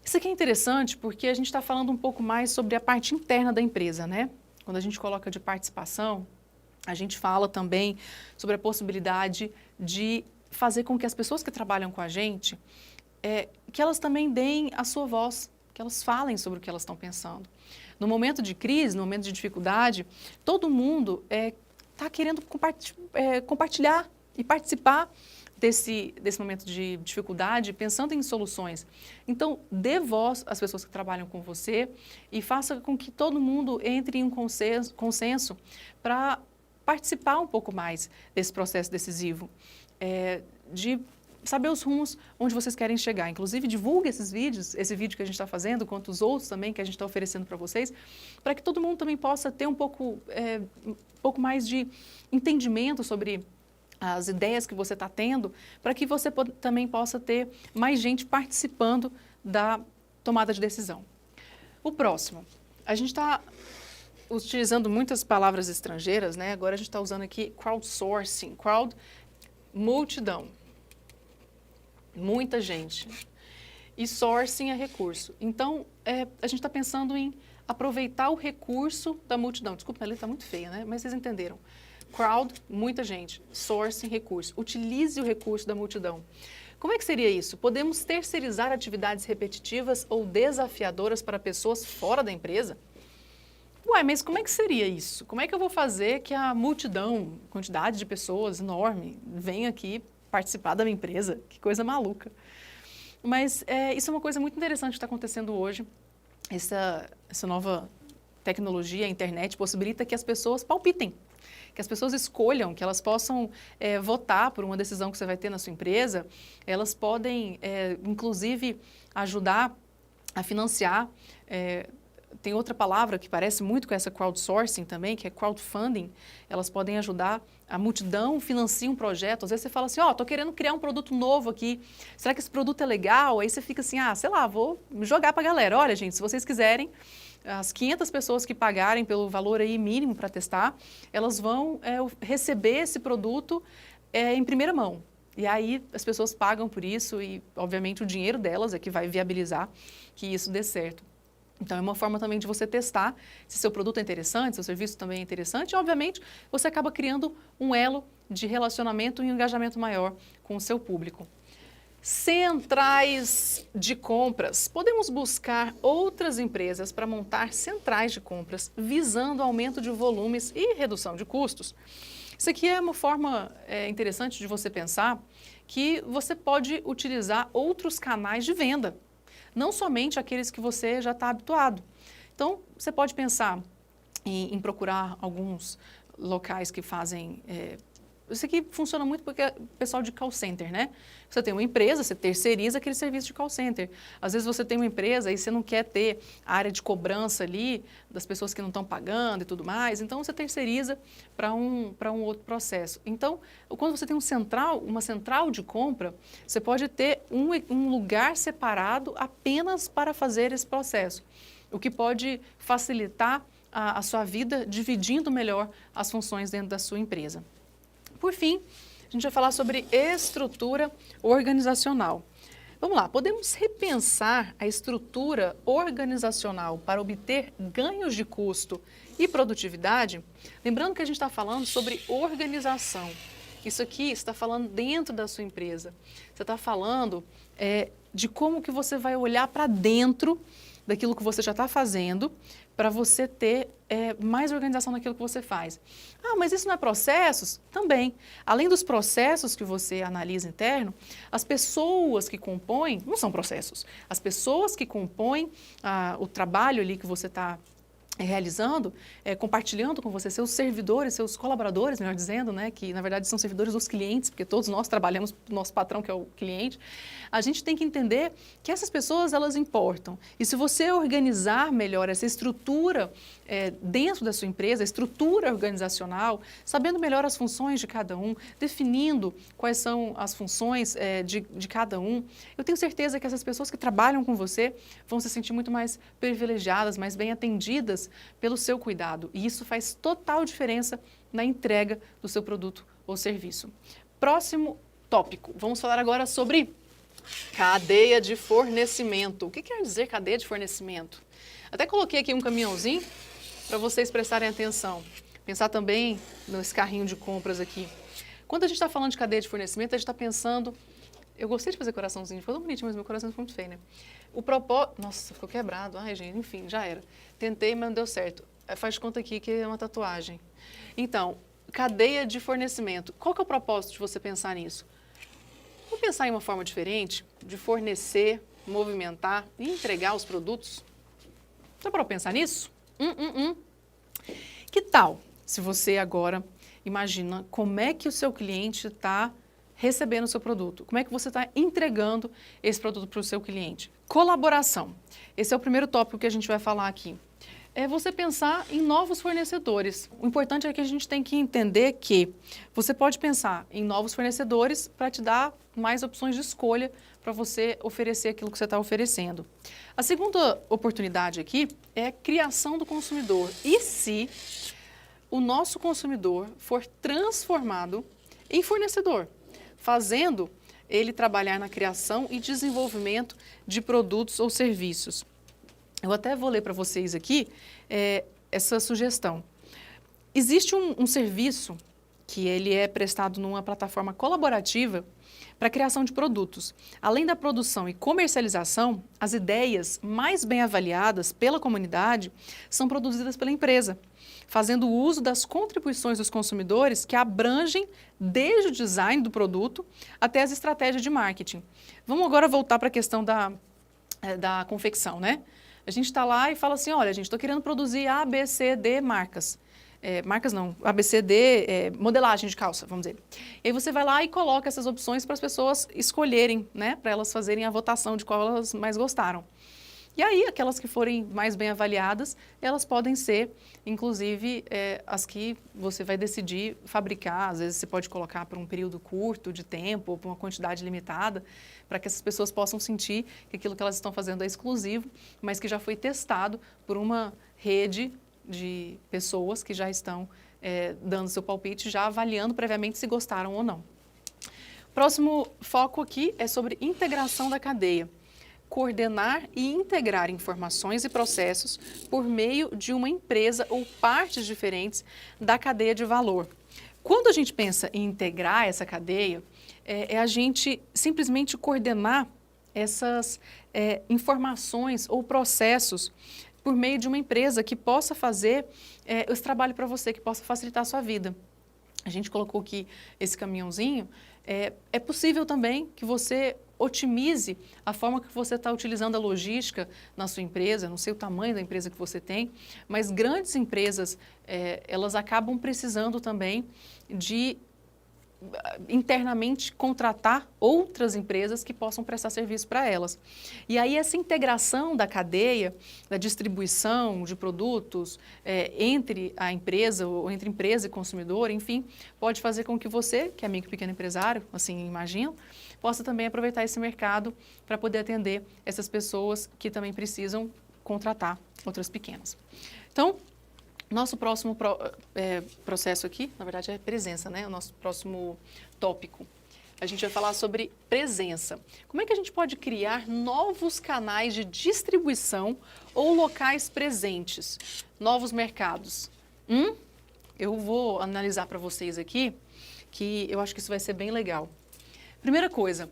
Isso aqui é interessante porque a gente está falando um pouco mais sobre a parte interna da empresa, né? Quando a gente coloca de participação, a gente fala também sobre a possibilidade de fazer com que as pessoas que trabalham com a gente, que elas também deem a sua voz, que elas falem sobre o que elas estão pensando. No momento de crise, no momento de dificuldade, todo mundo está querendo compartilhar e participar desse momento de dificuldade, pensando em soluções. Então, dê voz às pessoas que trabalham com você e faça com que todo mundo entre em um consenso para participar um pouco mais desse processo decisivo, de saber os rumos onde vocês querem chegar. Inclusive, divulgue esses vídeos, esse vídeo que a gente está fazendo, quanto os outros também que a gente está oferecendo para vocês, para que todo mundo também possa ter um pouco mais de entendimento sobre as ideias que você está tendo, para que você também possa ter mais gente participando da tomada de decisão. O próximo, a gente está utilizando muitas palavras estrangeiras, né? Agora a gente está usando aqui crowdsourcing, multidão, muita gente, e sourcing é recurso. Então, a gente está pensando em aproveitar o recurso da multidão. Desculpa, a letra está muito feia, né? Mas vocês entenderam. Crowd, muita gente. Sourcing, recurso. Utilize o recurso da multidão. Como é que seria isso? Podemos terceirizar atividades repetitivas ou desafiadoras para pessoas fora da empresa? Ué, mas como é que seria isso? Como é que eu vou fazer que a multidão, quantidade de pessoas enorme, venha aqui participar da minha empresa? Que coisa maluca. Mas isso é uma coisa muito interessante que está acontecendo hoje. Essa nova tecnologia, a internet, possibilita que as pessoas palpitem, que as pessoas escolham, que elas possam votar por uma decisão que você vai ter na sua empresa. Elas podem, inclusive, ajudar a financiar. Tem outra palavra que parece muito com essa crowdsourcing também, que é crowdfunding. Elas podem ajudar, a multidão financia um projeto. Às vezes você fala assim, estou querendo criar um produto novo aqui. Será que esse produto é legal? Aí você fica assim, sei lá, vou jogar para a galera. Olha, gente, se vocês quiserem, as 500 pessoas que pagarem pelo valor aí mínimo para testar, elas vão receber esse produto em primeira mão. E aí as pessoas pagam por isso e, obviamente, o dinheiro delas é que vai viabilizar que isso dê certo. Então, é uma forma também de você testar se seu produto é interessante, seu serviço também é interessante. E, obviamente, você acaba criando um elo de relacionamento e um engajamento maior com o seu público. Centrais de compras. Podemos buscar outras empresas para montar centrais de compras, visando aumento de volumes e redução de custos. Isso aqui é uma forma interessante de você pensar que você pode utilizar outros canais de venda, não somente aqueles que você já está habituado. Então, você pode pensar em procurar alguns locais que fazem... Isso aqui funciona muito porque é pessoal de call center, né? Você tem uma empresa, você terceiriza aquele serviço de call center. Às vezes você tem uma empresa e você não quer ter a área de cobrança ali das pessoas que não estão pagando e tudo mais, então você terceiriza para um outro processo. Então, quando você tem uma central de compra, você pode ter um lugar separado apenas para fazer esse processo, o que pode facilitar a sua vida, dividindo melhor as funções dentro da sua empresa. Por fim, a gente vai falar sobre estrutura organizacional. Vamos lá, podemos repensar a estrutura organizacional para obter ganhos de custo e produtividade? Lembrando que a gente está falando sobre organização. Isso aqui está falando dentro da sua empresa. Você está falando de como que você vai olhar para dentro daquilo que você já está fazendo para você ter mais organização naquilo que você faz. Ah, mas isso não é processos? Também. Além dos processos que você analisa interno, as pessoas que compõem, não são processos, as pessoas que compõem o trabalho ali que você está realizando, compartilhando com você, seus servidores, seus colaboradores, melhor dizendo, né, que na verdade são servidores dos clientes, porque todos nós trabalhamos para o nosso patrão, que é o cliente, a gente tem que entender que essas pessoas, elas importam. E se você organizar melhor essa estrutura dentro da sua empresa, a estrutura organizacional, sabendo melhor as funções de cada um, definindo quais são as funções de cada um, eu tenho certeza que essas pessoas que trabalham com você vão se sentir muito mais privilegiadas, mais bem atendidas pelo seu cuidado. E isso faz total diferença na entrega do seu produto ou serviço. Próximo tópico. Vamos falar agora sobre cadeia de fornecimento. O que quer dizer cadeia de fornecimento? Até coloquei aqui um caminhãozinho para vocês prestarem atenção. Pensar também nesse carrinho de compras aqui. Quando a gente está falando de cadeia de fornecimento, a gente está pensando... Eu gostei de fazer coraçãozinho, ficou tão bonitinho, mas meu coração ficou muito feio, né? O propósito... Nossa, ficou quebrado. Ai, gente, enfim, já era. Tentei, mas não deu certo. Faz de conta aqui que é uma tatuagem. Então, cadeia de fornecimento. Qual que é o propósito de você pensar nisso? Vamos pensar em uma forma diferente de fornecer, movimentar e entregar os produtos? Dá para pensar nisso? Que tal se você agora imagina como é que o seu cliente está recebendo o seu produto? Como é que você está entregando esse produto para o seu cliente? Colaboração. Esse é o primeiro tópico que a gente vai falar aqui. É você pensar em novos fornecedores. O importante é que a gente tem que entender que você pode pensar em novos fornecedores para te dar mais opções de escolha para você oferecer aquilo que você está oferecendo. A segunda oportunidade aqui é a criação do consumidor. E se o nosso consumidor for transformado em fornecedor, fazendo ele trabalhar na criação e desenvolvimento de produtos ou serviços? Eu até vou ler para vocês aqui essa sugestão. Existe um serviço que ele é prestado numa plataforma colaborativa para a criação de produtos. Além da produção e comercialização, as ideias mais bem avaliadas pela comunidade são produzidas pela empresa, fazendo uso das contribuições dos consumidores que abrangem desde o design do produto até as estratégias de marketing. Vamos agora voltar para a questão da confecção, né? A gente está lá e fala assim, olha, gente, estou querendo produzir A, B, C, D marcas. Marcas não, A, B, C, D, modelagem de calça, vamos dizer. E aí você vai lá e coloca essas opções para as pessoas escolherem, né? Para elas fazerem a votação de qual elas mais gostaram. E aí, aquelas que forem mais bem avaliadas, elas podem ser, inclusive, as que você vai decidir fabricar. Às vezes você pode colocar por um período curto de tempo, ou por uma quantidade limitada, para que essas pessoas possam sentir que aquilo que elas estão fazendo é exclusivo, mas que já foi testado por uma rede de pessoas que já estão dando seu palpite, já avaliando previamente se gostaram ou não. Próximo foco aqui é sobre integração da cadeia. Coordenar e integrar informações e processos por meio de uma empresa ou partes diferentes da cadeia de valor. Quando a gente pensa em integrar essa cadeia, é a gente simplesmente coordenar essas informações ou processos por meio de uma empresa que possa fazer esse trabalho para você, que possa facilitar a sua vida. A gente colocou aqui esse caminhãozinho. É possível também que você otimize a forma que você está utilizando a logística na sua empresa, não sei o tamanho da empresa que você tem, mas grandes empresas, elas acabam precisando também de internamente contratar outras empresas que possam prestar serviço para elas. E aí essa integração da cadeia, da distribuição de produtos entre a empresa, ou entre empresa e consumidor, enfim, pode fazer com que você, que é micro e pequeno empresário, assim imagino, possa também aproveitar esse mercado para poder atender essas pessoas que também precisam contratar outras pequenas. Então, nosso próximo processo aqui, na verdade é presença, né? O nosso próximo tópico. a gente vai falar sobre presença. Como é que a gente pode criar novos canais de distribuição ou locais presentes, novos mercados? Eu vou analisar para vocês aqui, que eu acho que isso vai ser bem legal. Primeira coisa,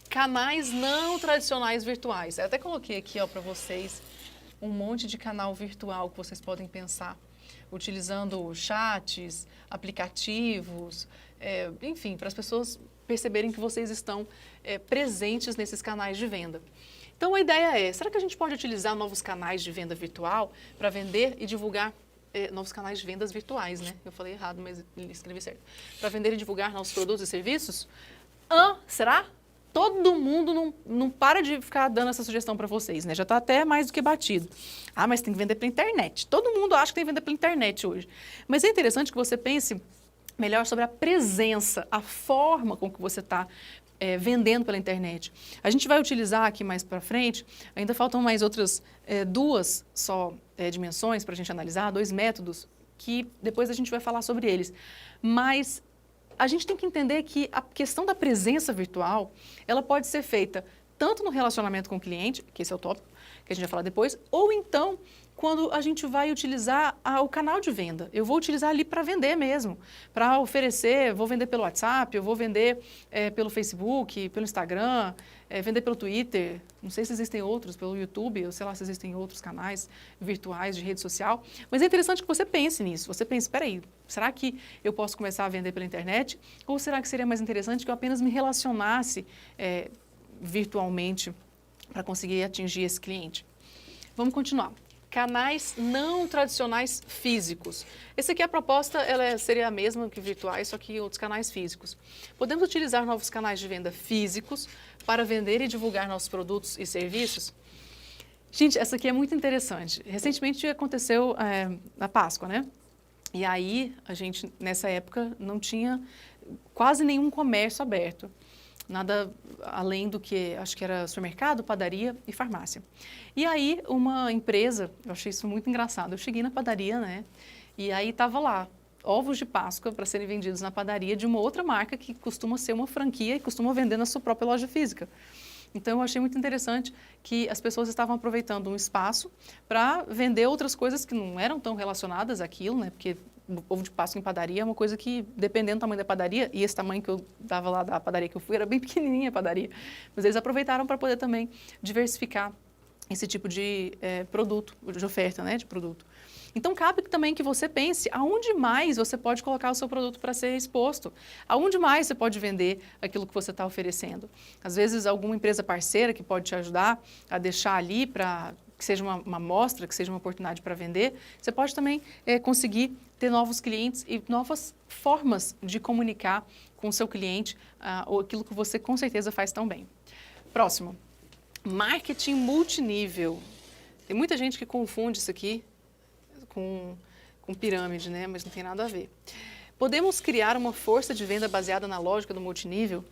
canais não tradicionais virtuais. Eu até coloquei aqui para vocês um monte de canal virtual que vocês podem pensar, utilizando chats, aplicativos, enfim, para as pessoas perceberem que vocês estão presentes nesses canais de venda. Então, a ideia é, será que a gente pode utilizar novos canais de venda virtual para vender e divulgar novos canais de vendas virtuais, né? Eu falei errado, mas escrevi certo. Para vender e divulgar nossos produtos e serviços? Será? Todo mundo não para de ficar dando essa sugestão para vocês, né? Já está até mais do que batido. Mas tem que vender pela internet. Todo mundo acha que tem que vender pela internet hoje. Mas é interessante que você pense melhor sobre a presença, a forma com que você está vendendo pela internet. A gente vai utilizar aqui mais para frente, ainda faltam mais outras duas só dimensões para a gente analisar, 2 métodos, que depois a gente vai falar sobre eles. Mas a gente tem que entender que a questão da presença virtual, ela pode ser feita tanto no relacionamento com o cliente, que esse é o tópico, que a gente vai falar depois, ou então quando a gente vai utilizar o canal de venda. Eu vou utilizar ali para vender mesmo, para oferecer, vou vender pelo WhatsApp, eu vou vender pelo Facebook, pelo Instagram, vender pelo Twitter, não sei se existem outros, pelo YouTube, eu sei lá se existem outros canais virtuais de rede social, mas é interessante que você pense nisso, você pense, espera aí, será que eu posso começar a vender pela internet? Ou será que seria mais interessante que eu apenas me relacionasse virtualmente para conseguir atingir esse cliente? Vamos continuar. Canais não tradicionais físicos. Esse aqui, a proposta seria a mesma que virtuais, só que outros canais físicos. Podemos utilizar novos canais de venda físicos para vender e divulgar nossos produtos e serviços? Gente, essa aqui é muito interessante. Recentemente aconteceu a Páscoa, né? E aí, a gente, nessa época, não tinha quase nenhum comércio aberto. Nada além do que, acho que era supermercado, padaria e farmácia. E aí, uma empresa, eu achei isso muito engraçado, eu cheguei na padaria, né, e aí estava lá, ovos de Páscoa para serem vendidos na padaria de uma outra marca que costuma ser uma franquia e costuma vender na sua própria loja física. Então, eu achei muito interessante que as pessoas estavam aproveitando um espaço para vender outras coisas que não eram tão relacionadas àquilo, né, porque ovo de Páscoa em padaria é uma coisa que, dependendo do tamanho da padaria, e esse tamanho que eu dava lá da padaria que eu fui, era bem pequenininha a padaria, mas eles aproveitaram para poder também diversificar esse tipo de produto, de oferta, né, de produto. Então, cabe também que você pense aonde mais você pode colocar o seu produto para ser exposto, aonde mais você pode vender aquilo que você está oferecendo. Às vezes, alguma empresa parceira que pode te ajudar a deixar ali para que seja uma amostra, que seja uma oportunidade para vender, você pode também conseguir ter novos clientes e novas formas de comunicar com o seu cliente ou aquilo que você com certeza faz tão bem. Próximo, marketing multinível. Tem muita gente que confunde isso aqui com pirâmide, né? Mas não tem nada a ver. Podemos criar uma força de venda baseada na lógica do multinível?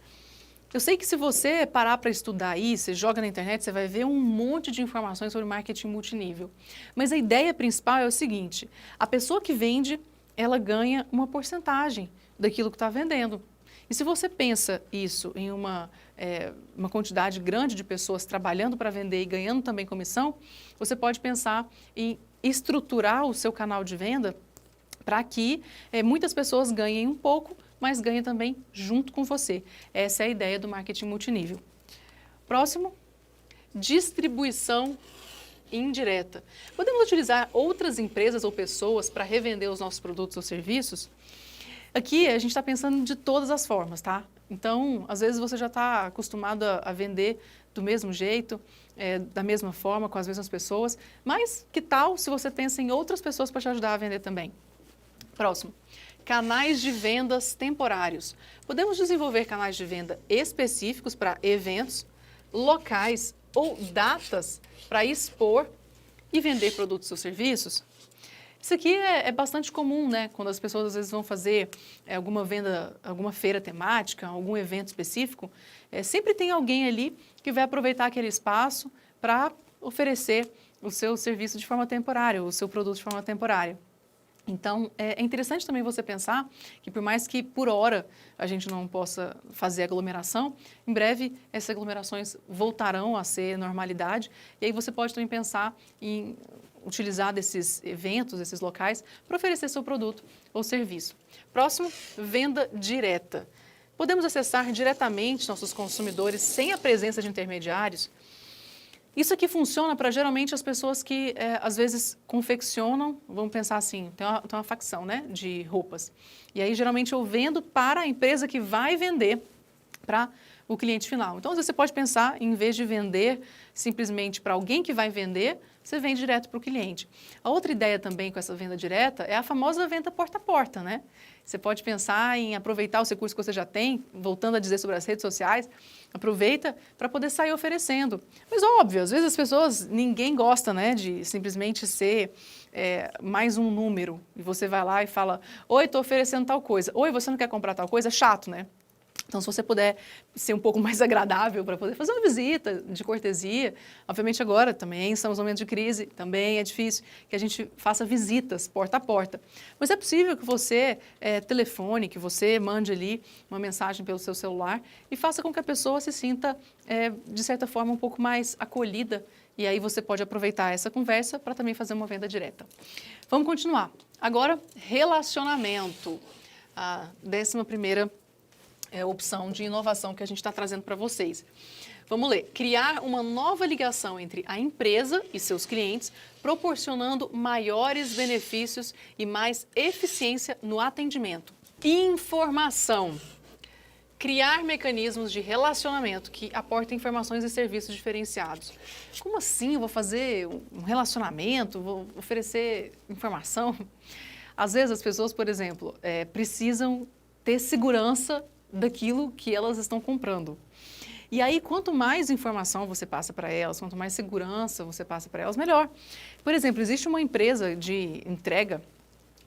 Eu sei que se você parar para estudar aí, você joga na internet, você vai ver um monte de informações sobre marketing multinível. Mas a ideia principal é o seguinte, a pessoa que vende, ela ganha uma porcentagem daquilo que está vendendo. E se você pensa isso em uma quantidade grande de pessoas trabalhando para vender e ganhando também comissão, você pode pensar em estruturar o seu canal de venda para que muitas pessoas ganhem um pouco, mas ganhem também junto com você. Essa é a ideia do marketing multinível. Próximo, distribuição indireta. Podemos utilizar outras empresas ou pessoas para revender os nossos produtos ou serviços? Aqui a gente está pensando de todas as formas, tá? Então, às vezes você já está acostumado a vender do mesmo jeito, da mesma forma, com as mesmas pessoas, mas que tal se você pensa em outras pessoas para te ajudar a vender também? Próximo, canais de vendas temporários. Podemos desenvolver canais de venda específicos para eventos, locais ou datas para expor e vender produtos ou serviços? Isso aqui é bastante comum, né? Quando as pessoas às vezes vão fazer alguma venda, alguma feira temática, algum evento específico, sempre tem alguém ali que vai aproveitar aquele espaço para oferecer o seu serviço de forma temporária, o seu produto de forma temporária. Então, é interessante também você pensar que por mais que por hora a gente não possa fazer aglomeração, em breve essas aglomerações voltarão a ser normalidade e aí você pode também pensar em utilizar desses eventos, desses locais, para oferecer seu produto ou serviço. Próximo, venda direta. Podemos acessar diretamente nossos consumidores sem a presença de intermediários. Isso aqui funciona para geralmente as pessoas que às vezes confeccionam, vamos pensar assim, tem uma facção, né, de roupas. E aí geralmente eu vendo para a empresa que vai vender para o cliente final. Então, às vezes você pode pensar, em vez de vender simplesmente para alguém que vai vender, você vende direto para o cliente. A outra ideia também com essa venda direta é a famosa venda porta a porta, né? Você pode pensar em aproveitar os recursos que você já tem, voltando a dizer sobre as redes sociais, aproveita para poder sair oferecendo. Mas óbvio, às vezes as pessoas, ninguém gosta, né, de simplesmente ser mais um número. E você vai lá e fala, oi, estou oferecendo tal coisa. Oi, você não quer comprar tal coisa? É chato, né? Então, se você puder ser um pouco mais agradável para poder fazer uma visita de cortesia, obviamente agora também estamos num momento de crise, também é difícil que a gente faça visitas porta a porta. Mas é possível que você telefone, que você mande ali uma mensagem pelo seu celular e faça com que a pessoa se sinta, de certa forma, um pouco mais acolhida. E aí você pode aproveitar essa conversa para também fazer uma venda direta. Vamos continuar. Agora, relacionamento. A 11ª opção de inovação que a gente está trazendo para vocês. Vamos ler. Criar uma nova ligação entre a empresa e seus clientes, proporcionando maiores benefícios e mais eficiência no atendimento. Informação. Criar mecanismos de relacionamento que aportem informações e serviços diferenciados. Como assim? Eu vou fazer um relacionamento? Vou oferecer informação? Às vezes as pessoas, por exemplo, precisam ter segurança daquilo que elas estão comprando. E aí, quanto mais informação você passa para elas, quanto mais segurança você passa para elas, melhor. Por exemplo, existe uma empresa de entrega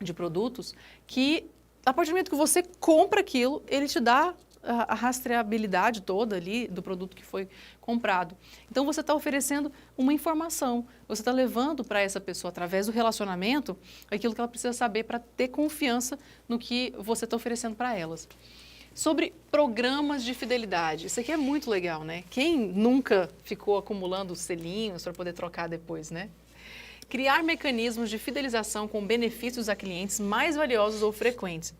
de produtos que, a partir do momento que você compra aquilo, ele te dá a rastreabilidade toda ali do produto que foi comprado. Então, você está oferecendo uma informação, você está levando para essa pessoa, através do relacionamento, aquilo que ela precisa saber para ter confiança no que você está oferecendo para elas. Sobre programas de fidelidade. Isso aqui é muito legal, né? Quem nunca ficou acumulando selinhos para poder trocar depois, né? Criar mecanismos de fidelização com benefícios a clientes mais valiosos ou frequentes.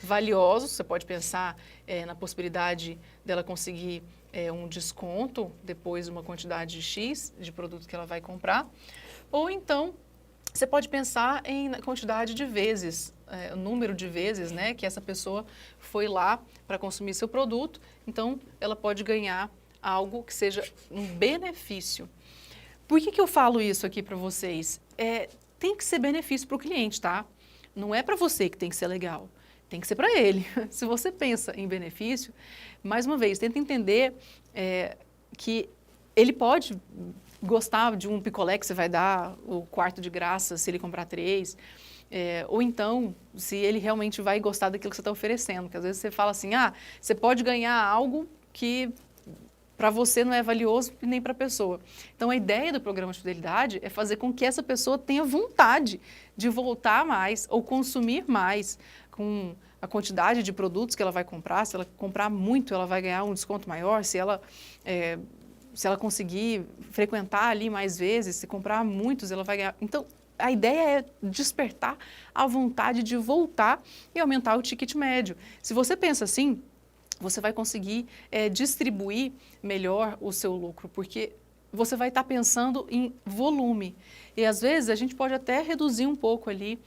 Valiosos, você pode pensar na possibilidade dela conseguir um desconto depois de uma quantidade X de produto que ela vai comprar. Ou então, você pode pensar na quantidade de vezes, o número de vezes, né, que essa pessoa foi lá para consumir seu produto. Então, ela pode ganhar algo que seja um benefício. Por que eu falo isso aqui para vocês? Tem que ser benefício para o cliente, tá? Não é para você que tem que ser legal, tem que ser para ele. Se você pensa em benefício, mais uma vez, tenta entender que ele pode gostar de um picolé que você vai dar o quarto de graça se ele comprar 3, ou então, se ele realmente vai gostar daquilo que você está oferecendo, porque às vezes você fala assim, você pode ganhar algo que para você não é valioso e nem para a pessoa. Então, a ideia do programa de fidelidade é fazer com que essa pessoa tenha vontade de voltar mais ou consumir mais com a quantidade de produtos que ela vai comprar. Se ela comprar muito, ela vai ganhar um desconto maior. Se ela conseguir frequentar ali mais vezes, se comprar muitos, ela vai ganhar. Então, a ideia é despertar a vontade de voltar e aumentar o ticket médio. Se você pensa assim, você vai conseguir distribuir melhor o seu lucro, porque você vai estar pensando em volume. E às vezes a gente pode até reduzir um pouco ali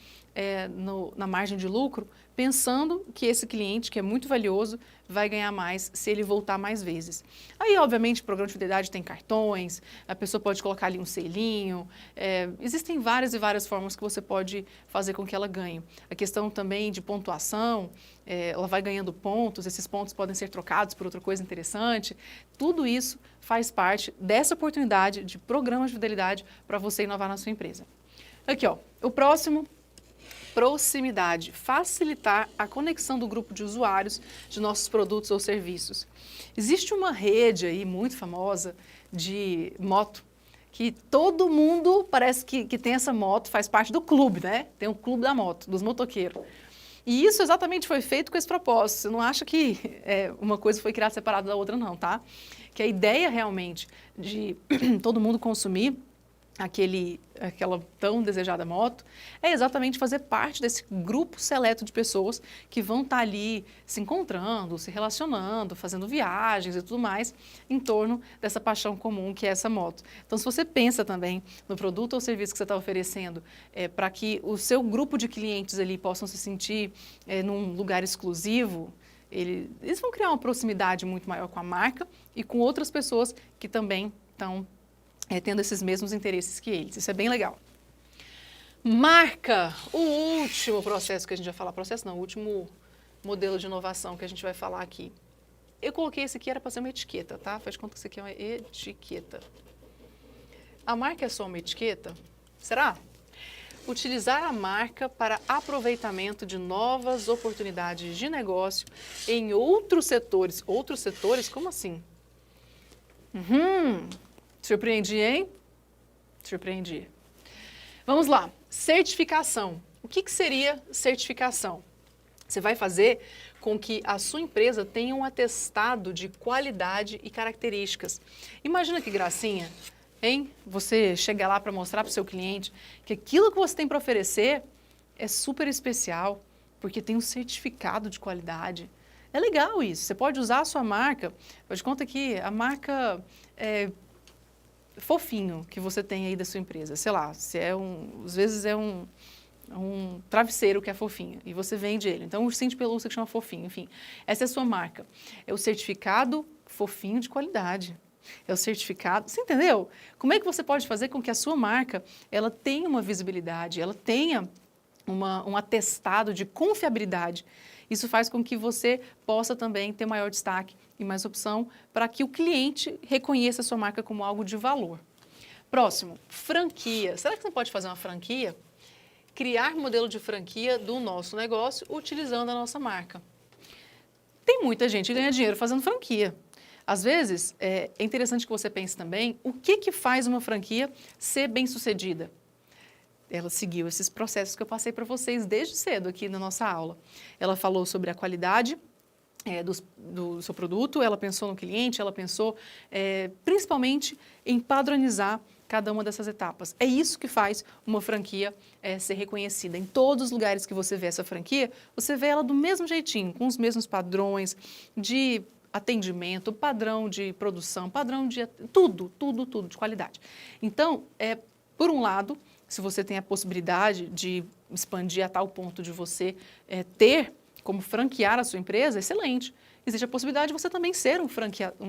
na margem de lucro, pensando que esse cliente, que é muito valioso, vai ganhar mais se ele voltar mais vezes. Aí, obviamente, o programa de fidelidade tem cartões, a pessoa pode colocar ali um selinho, existem várias e várias formas que você pode fazer com que ela ganhe. A questão também de pontuação, ela vai ganhando pontos, esses pontos podem ser trocados por outra coisa interessante. Tudo isso faz parte dessa oportunidade de programa de fidelidade para você inovar na sua empresa. Aqui, ó, o próximo, proximidade, facilitar a conexão do grupo de usuários de nossos produtos ou serviços. Existe uma rede aí muito famosa de moto que todo mundo parece que tem essa moto, faz parte do clube, né? Tem um clube da moto, dos motoqueiros. E isso exatamente foi feito com esse propósito. Você não acha que uma coisa foi criada separada da outra, não, tá? Que a ideia realmente de todo mundo consumir aquela tão desejada moto é exatamente fazer parte desse grupo seleto de pessoas que vão estar ali se encontrando, se relacionando, fazendo viagens e tudo mais em torno dessa paixão comum que é essa moto. Então, se você pensa também no produto ou serviço que você está oferecendo para que o seu grupo de clientes ali possam se sentir num lugar exclusivo, eles vão criar uma proximidade muito maior com a marca e com outras pessoas que também estão tendo esses mesmos interesses que eles. Isso é bem legal. Marca, o último processo que a gente vai falar, o último modelo de inovação que a gente vai falar aqui. Eu coloquei esse aqui, era para ser uma etiqueta, tá? Faz de conta que isso aqui é uma etiqueta. A marca é só uma etiqueta? Será? Utilizar a marca para aproveitamento de novas oportunidades de negócio em outros setores. Outros setores? Como assim? Surpreendi, hein? Surpreendi. Vamos lá. Certificação. O que seria certificação? Você vai fazer com que a sua empresa tenha um atestado de qualidade e características. Imagina que gracinha, hein? Você chega lá para mostrar para o seu cliente que aquilo que você tem para oferecer é super especial, porque tem um certificado de qualidade. É legal isso. Você pode usar a sua marca. Faz de conta que a marca fofinho que você tem aí da sua empresa. Sei lá, se às vezes é um travesseiro que é fofinho e você vende ele. Então, um ursinho de pelúcia que chama fofinho, enfim. Essa é a sua marca. É o certificado fofinho de qualidade. É o certificado, você entendeu? Como é que você pode fazer com que a sua marca ela tenha uma visibilidade, ela tenha um atestado de confiabilidade? Isso faz com que você possa também ter maior destaque e mais opção para que o cliente reconheça a sua marca como algo de valor. Próximo, franquia. Será que você pode fazer uma franquia? Criar modelo de franquia do nosso negócio utilizando a nossa marca. Tem muita gente que ganha dinheiro fazendo franquia. Às vezes, é interessante que você pense também o que faz uma franquia ser bem-sucedida. Ela seguiu esses processos que eu passei para vocês desde cedo aqui na nossa aula. Ela falou sobre a qualidade do seu produto, ela pensou no cliente, ela pensou principalmente em padronizar cada uma dessas etapas. É isso que faz uma franquia ser reconhecida. Em todos os lugares que você vê essa franquia, você vê ela do mesmo jeitinho, com os mesmos padrões de atendimento, padrão de produção, padrão de tudo de qualidade. Então, por um lado, se você tem a possibilidade de expandir a tal ponto de você ter como franquear a sua empresa, excelente. Existe a possibilidade de você também ser um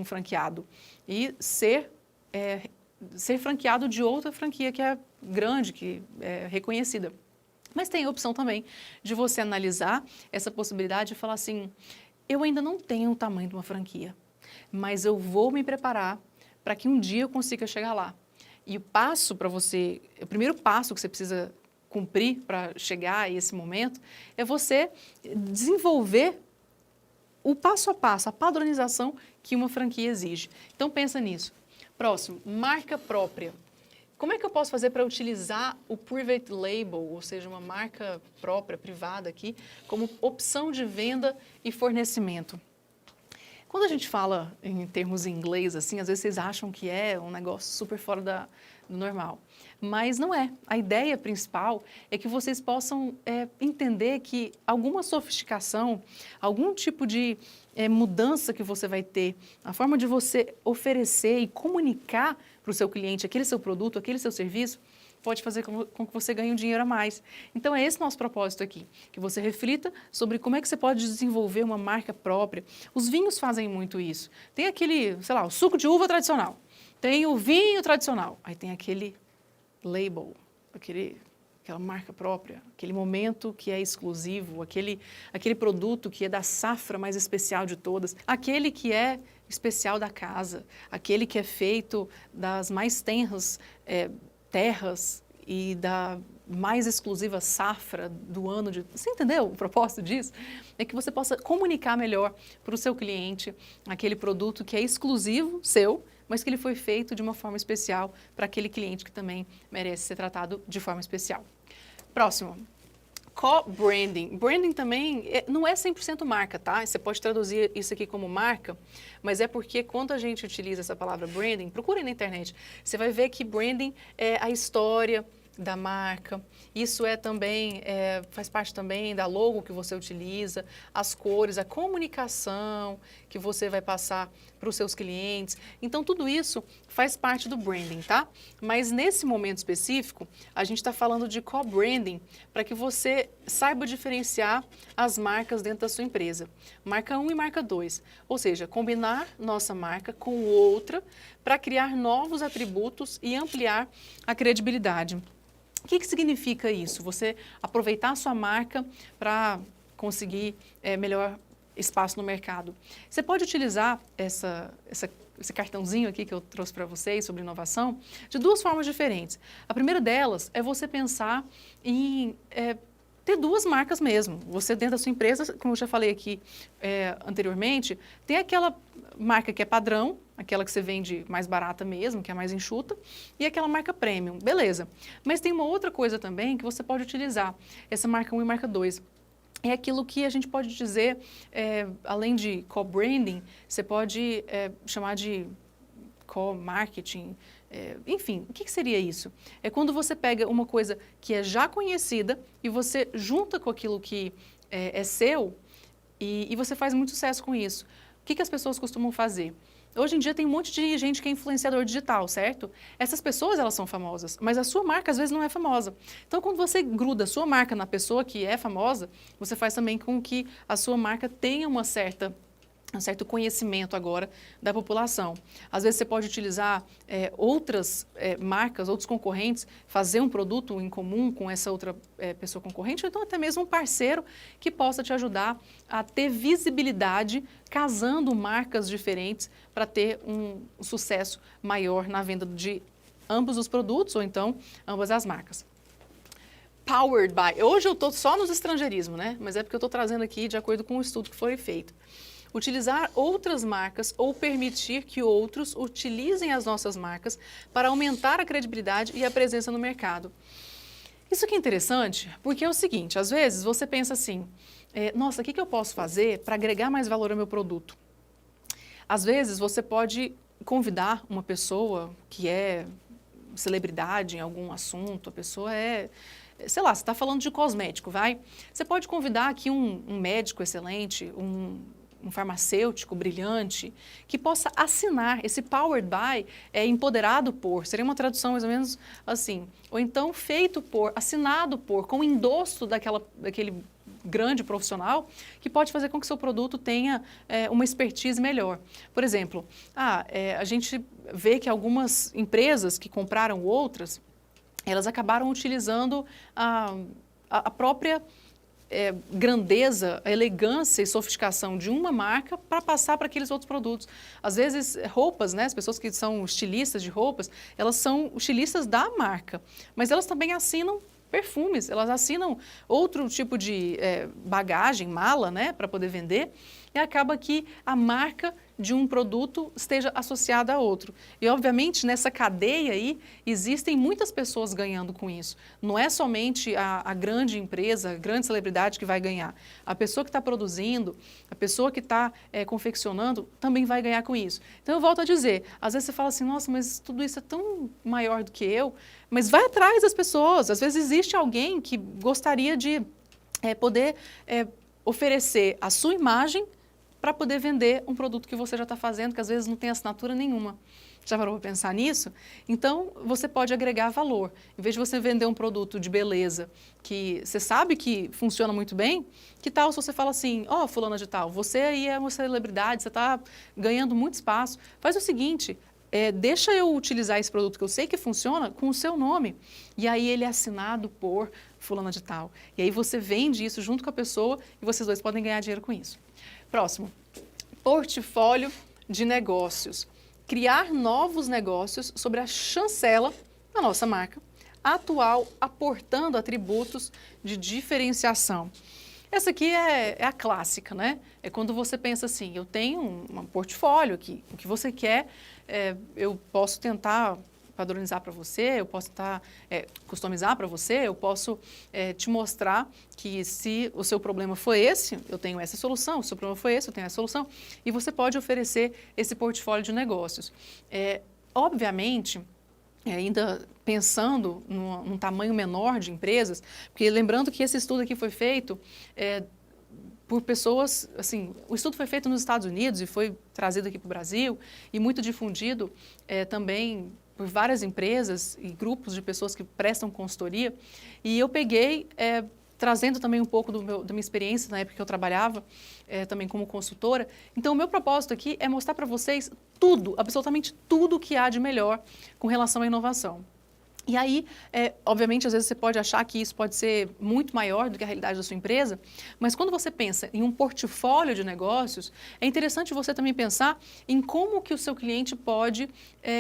franqueado e ser franqueado de outra franquia que é grande, que é reconhecida. Mas tem a opção também de você analisar essa possibilidade e falar assim, eu ainda não tenho o tamanho de uma franquia, mas eu vou me preparar para que um dia eu consiga chegar lá. E o primeiro passo que você precisa cumprir para chegar a esse momento é você desenvolver o passo a passo, a padronização que uma franquia exige. Então pensa nisso. Próximo, marca própria. Como é que eu posso fazer para utilizar o private label, ou seja, uma marca própria, privada aqui, como opção de venda e fornecimento? Quando a gente fala em termos em inglês, assim, às vezes vocês acham que é um negócio super fora do normal. Mas não é. A ideia principal é que vocês possam entender que alguma sofisticação, algum tipo de mudança que você vai ter, a forma de você oferecer e comunicar para o seu cliente aquele seu produto, aquele seu serviço, pode fazer com que você ganhe um dinheiro a mais. Então, é esse nosso propósito aqui, que você reflita sobre como é que você pode desenvolver uma marca própria. Os vinhos fazem muito isso. Tem aquele, sei lá, o suco de uva tradicional, tem o vinho tradicional, aí tem aquele label, aquela marca própria, aquele momento que é exclusivo, aquele produto que é da safra mais especial de todas, aquele que é especial da casa, aquele que é feito das mais tenras terras e da mais exclusiva safra do ano de... Você entendeu o propósito disso? É que você possa comunicar melhor para o seu cliente aquele produto que é exclusivo seu, mas que ele foi feito de uma forma especial para aquele cliente que também merece ser tratado de forma especial. Próximo. Co-branding. Branding também não é 100% marca, tá? Você pode traduzir isso aqui como marca, mas é porque quando a gente utiliza essa palavra branding, procure na internet, você vai ver que branding é a história da marca, isso é também, faz parte também da logo que você utiliza, as cores, a comunicação que você vai passar para os seus clientes. Então, tudo isso faz parte do branding, tá? Mas nesse momento específico, a gente está falando de co-branding para que você saiba diferenciar as marcas dentro da sua empresa. Marca 1 e marca 2, ou seja, combinar nossa marca com outra para criar novos atributos e ampliar a credibilidade. O que significa isso? Você aproveitar a sua marca para conseguir melhor espaço no mercado. Você pode utilizar esse cartãozinho aqui que eu trouxe para vocês sobre inovação de duas formas diferentes. A primeira delas é você pensar em ter duas marcas mesmo. Você dentro da sua empresa, como eu já falei aqui anteriormente, tem aquela marca que é padrão, aquela que você vende mais barata mesmo, que é mais enxuta, e aquela marca premium, beleza. Mas tem uma outra coisa também que você pode utilizar, essa marca 1 e marca 2. É aquilo que a gente pode dizer, além de co-branding, você pode chamar de co-marketing, enfim, o que seria isso? É quando você pega uma coisa que é já conhecida e você junta com aquilo que é seu e você faz muito sucesso com isso. O que as pessoas costumam fazer? Hoje em dia tem um monte de gente que é influenciador digital, certo? Essas pessoas, elas são famosas, mas a sua marca às vezes não é famosa. Então, quando você gruda a sua marca na pessoa que é famosa, você faz também com que a sua marca tenha um certo conhecimento agora da população. Às vezes você pode utilizar outras marcas, outros concorrentes, fazer um produto em comum com essa outra pessoa concorrente, ou então até mesmo um parceiro que possa te ajudar a ter visibilidade casando marcas diferentes para ter um sucesso maior na venda de ambos os produtos ou então ambas as marcas. Powered by. Hoje eu estou só nos estrangeirismos, né? Mas é porque eu estou trazendo aqui de acordo com o estudo que foi feito. Utilizar outras marcas ou permitir que outros utilizem as nossas marcas para aumentar a credibilidade e a presença no mercado. Isso aqui é interessante porque é o seguinte, às vezes você pensa assim, nossa, o que eu posso fazer para agregar mais valor ao meu produto? Às vezes você pode convidar uma pessoa que é celebridade em algum assunto, a pessoa sei lá, você está falando de cosmético, vai? Você pode convidar aqui um médico excelente, um farmacêutico brilhante, que possa assinar esse powered by, empoderado por, seria uma tradução mais ou menos assim, ou então feito por, assinado por, com endosso daquele grande profissional, que pode fazer com que seu produto tenha uma expertise melhor. Por exemplo, a gente vê que algumas empresas que compraram outras, elas acabaram utilizando a própria grandeza, a elegância e sofisticação de uma marca para passar para aqueles outros produtos. Às vezes, roupas, né? As pessoas que são estilistas de roupas, elas são estilistas da marca, mas elas também assinam perfumes, elas assinam outro tipo de bagagem, mala, né? Para poder vender, e acaba que a marca de um produto esteja associada a outro. E, obviamente, nessa cadeia aí, existem muitas pessoas ganhando com isso. Não é somente a grande empresa, a grande celebridade que vai ganhar. A pessoa que está produzindo, a pessoa que está confeccionando, também vai ganhar com isso. Então, eu volto a dizer, às vezes você fala assim, nossa, mas tudo isso é tão maior do que eu, mas vai atrás das pessoas. Às vezes existe alguém que gostaria de poder oferecer a sua imagem para poder vender um produto que você já está fazendo, que às vezes não tem assinatura nenhuma. Já parou para pensar nisso? Então, você pode agregar valor. Em vez de você vender um produto de beleza que você sabe que funciona muito bem, que tal se você fala assim, fulana de tal, você aí é uma celebridade, você está ganhando muito espaço. Faz o seguinte, deixa eu utilizar esse produto que eu sei que funciona com o seu nome. E aí ele é assinado por fulana de tal. E aí você vende isso junto com a pessoa e vocês dois podem ganhar dinheiro com isso. Próximo, portfólio de negócios. Criar novos negócios sobre a chancela da nossa marca atual, aportando atributos de diferenciação. Essa aqui é a clássica, né? É quando você pensa assim, eu tenho um portfólio aqui, o que você quer, eu posso tentar padronizar para você, eu posso tentar customizar para você, eu posso te mostrar que se o seu problema foi esse, eu tenho essa solução, se o seu problema foi esse, eu tenho essa solução, e você pode oferecer esse portfólio de negócios. Obviamente, ainda pensando num tamanho menor de empresas, porque lembrando que esse estudo aqui foi feito por pessoas, assim, o estudo foi feito nos Estados Unidos e foi trazido aqui para o Brasil e muito difundido também por várias empresas e grupos de pessoas que prestam consultoria, e eu peguei, trazendo também um pouco da minha experiência na época que eu trabalhava, também como consultora. Então, o meu propósito aqui é mostrar para vocês tudo, absolutamente tudo que há de melhor com relação à inovação. E aí, obviamente, às vezes você pode achar que isso pode ser muito maior do que a realidade da sua empresa, mas quando você pensa em um portfólio de negócios, é interessante você também pensar em como que o seu cliente pode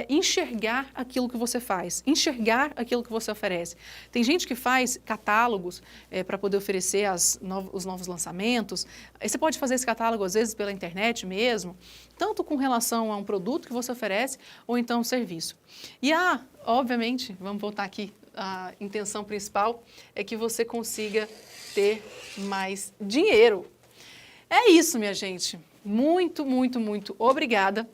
enxergar aquilo que você faz, enxergar aquilo que você oferece. Tem gente que faz catálogos para poder oferecer os novos lançamentos. Aí você pode fazer esse catálogo, às vezes, pela internet mesmo, tanto com relação a um produto que você oferece ou então um serviço. E obviamente, vamos voltar aqui, a intenção principal é que você consiga ter mais dinheiro. É isso, minha gente. Muito, muito, muito obrigada.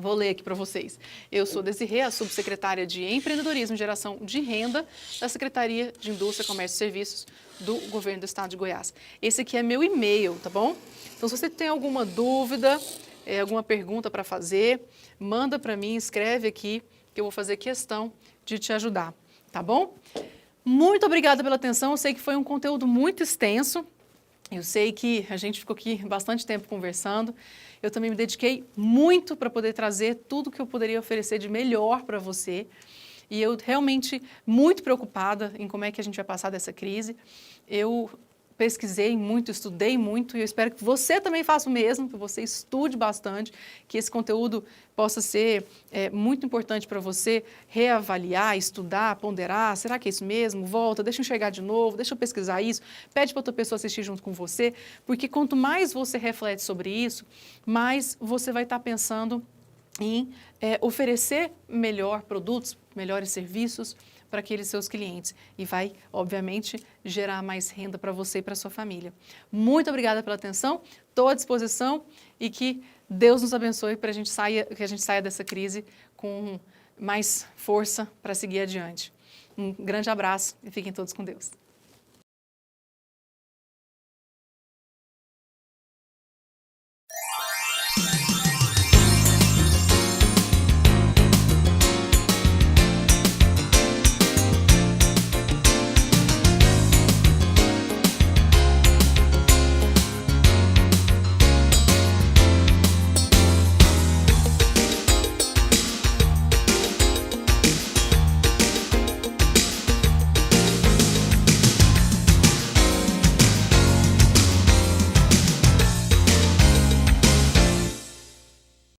Vou ler aqui para vocês. Eu sou Desirê, a subsecretária de Empreendedorismo e Geração de Renda da Secretaria de Indústria, Comércio e Serviços do Governo do Estado de Goiás. Esse aqui é meu e-mail, tá bom? Então, se você tem alguma dúvida, alguma pergunta para fazer, manda para mim, escreve aqui, que eu vou fazer questão de te ajudar, tá bom? Muito obrigada pela atenção, eu sei que foi um conteúdo muito extenso, eu sei que a gente ficou aqui bastante tempo conversando, eu também me dediquei muito para poder trazer tudo que eu poderia oferecer de melhor para você, e eu realmente muito preocupada em como é que a gente vai passar dessa crise. Eu pesquisei muito, estudei muito e eu espero que você também faça o mesmo, que você estude bastante, que esse conteúdo possa ser muito importante para você reavaliar, estudar, ponderar, será que é isso mesmo? Volta, deixa eu enxergar de novo, deixa eu pesquisar isso, pede para outra pessoa assistir junto com você, porque quanto mais você reflete sobre isso, mais você vai estar pensando em oferecer melhor produtos, melhores serviços para aqueles seus clientes e vai, obviamente, gerar mais renda para você e para sua família. Muito obrigada pela atenção, estou à disposição e que Deus nos abençoe para que a gente saia dessa crise com mais força para seguir adiante. Um grande abraço e fiquem todos com Deus.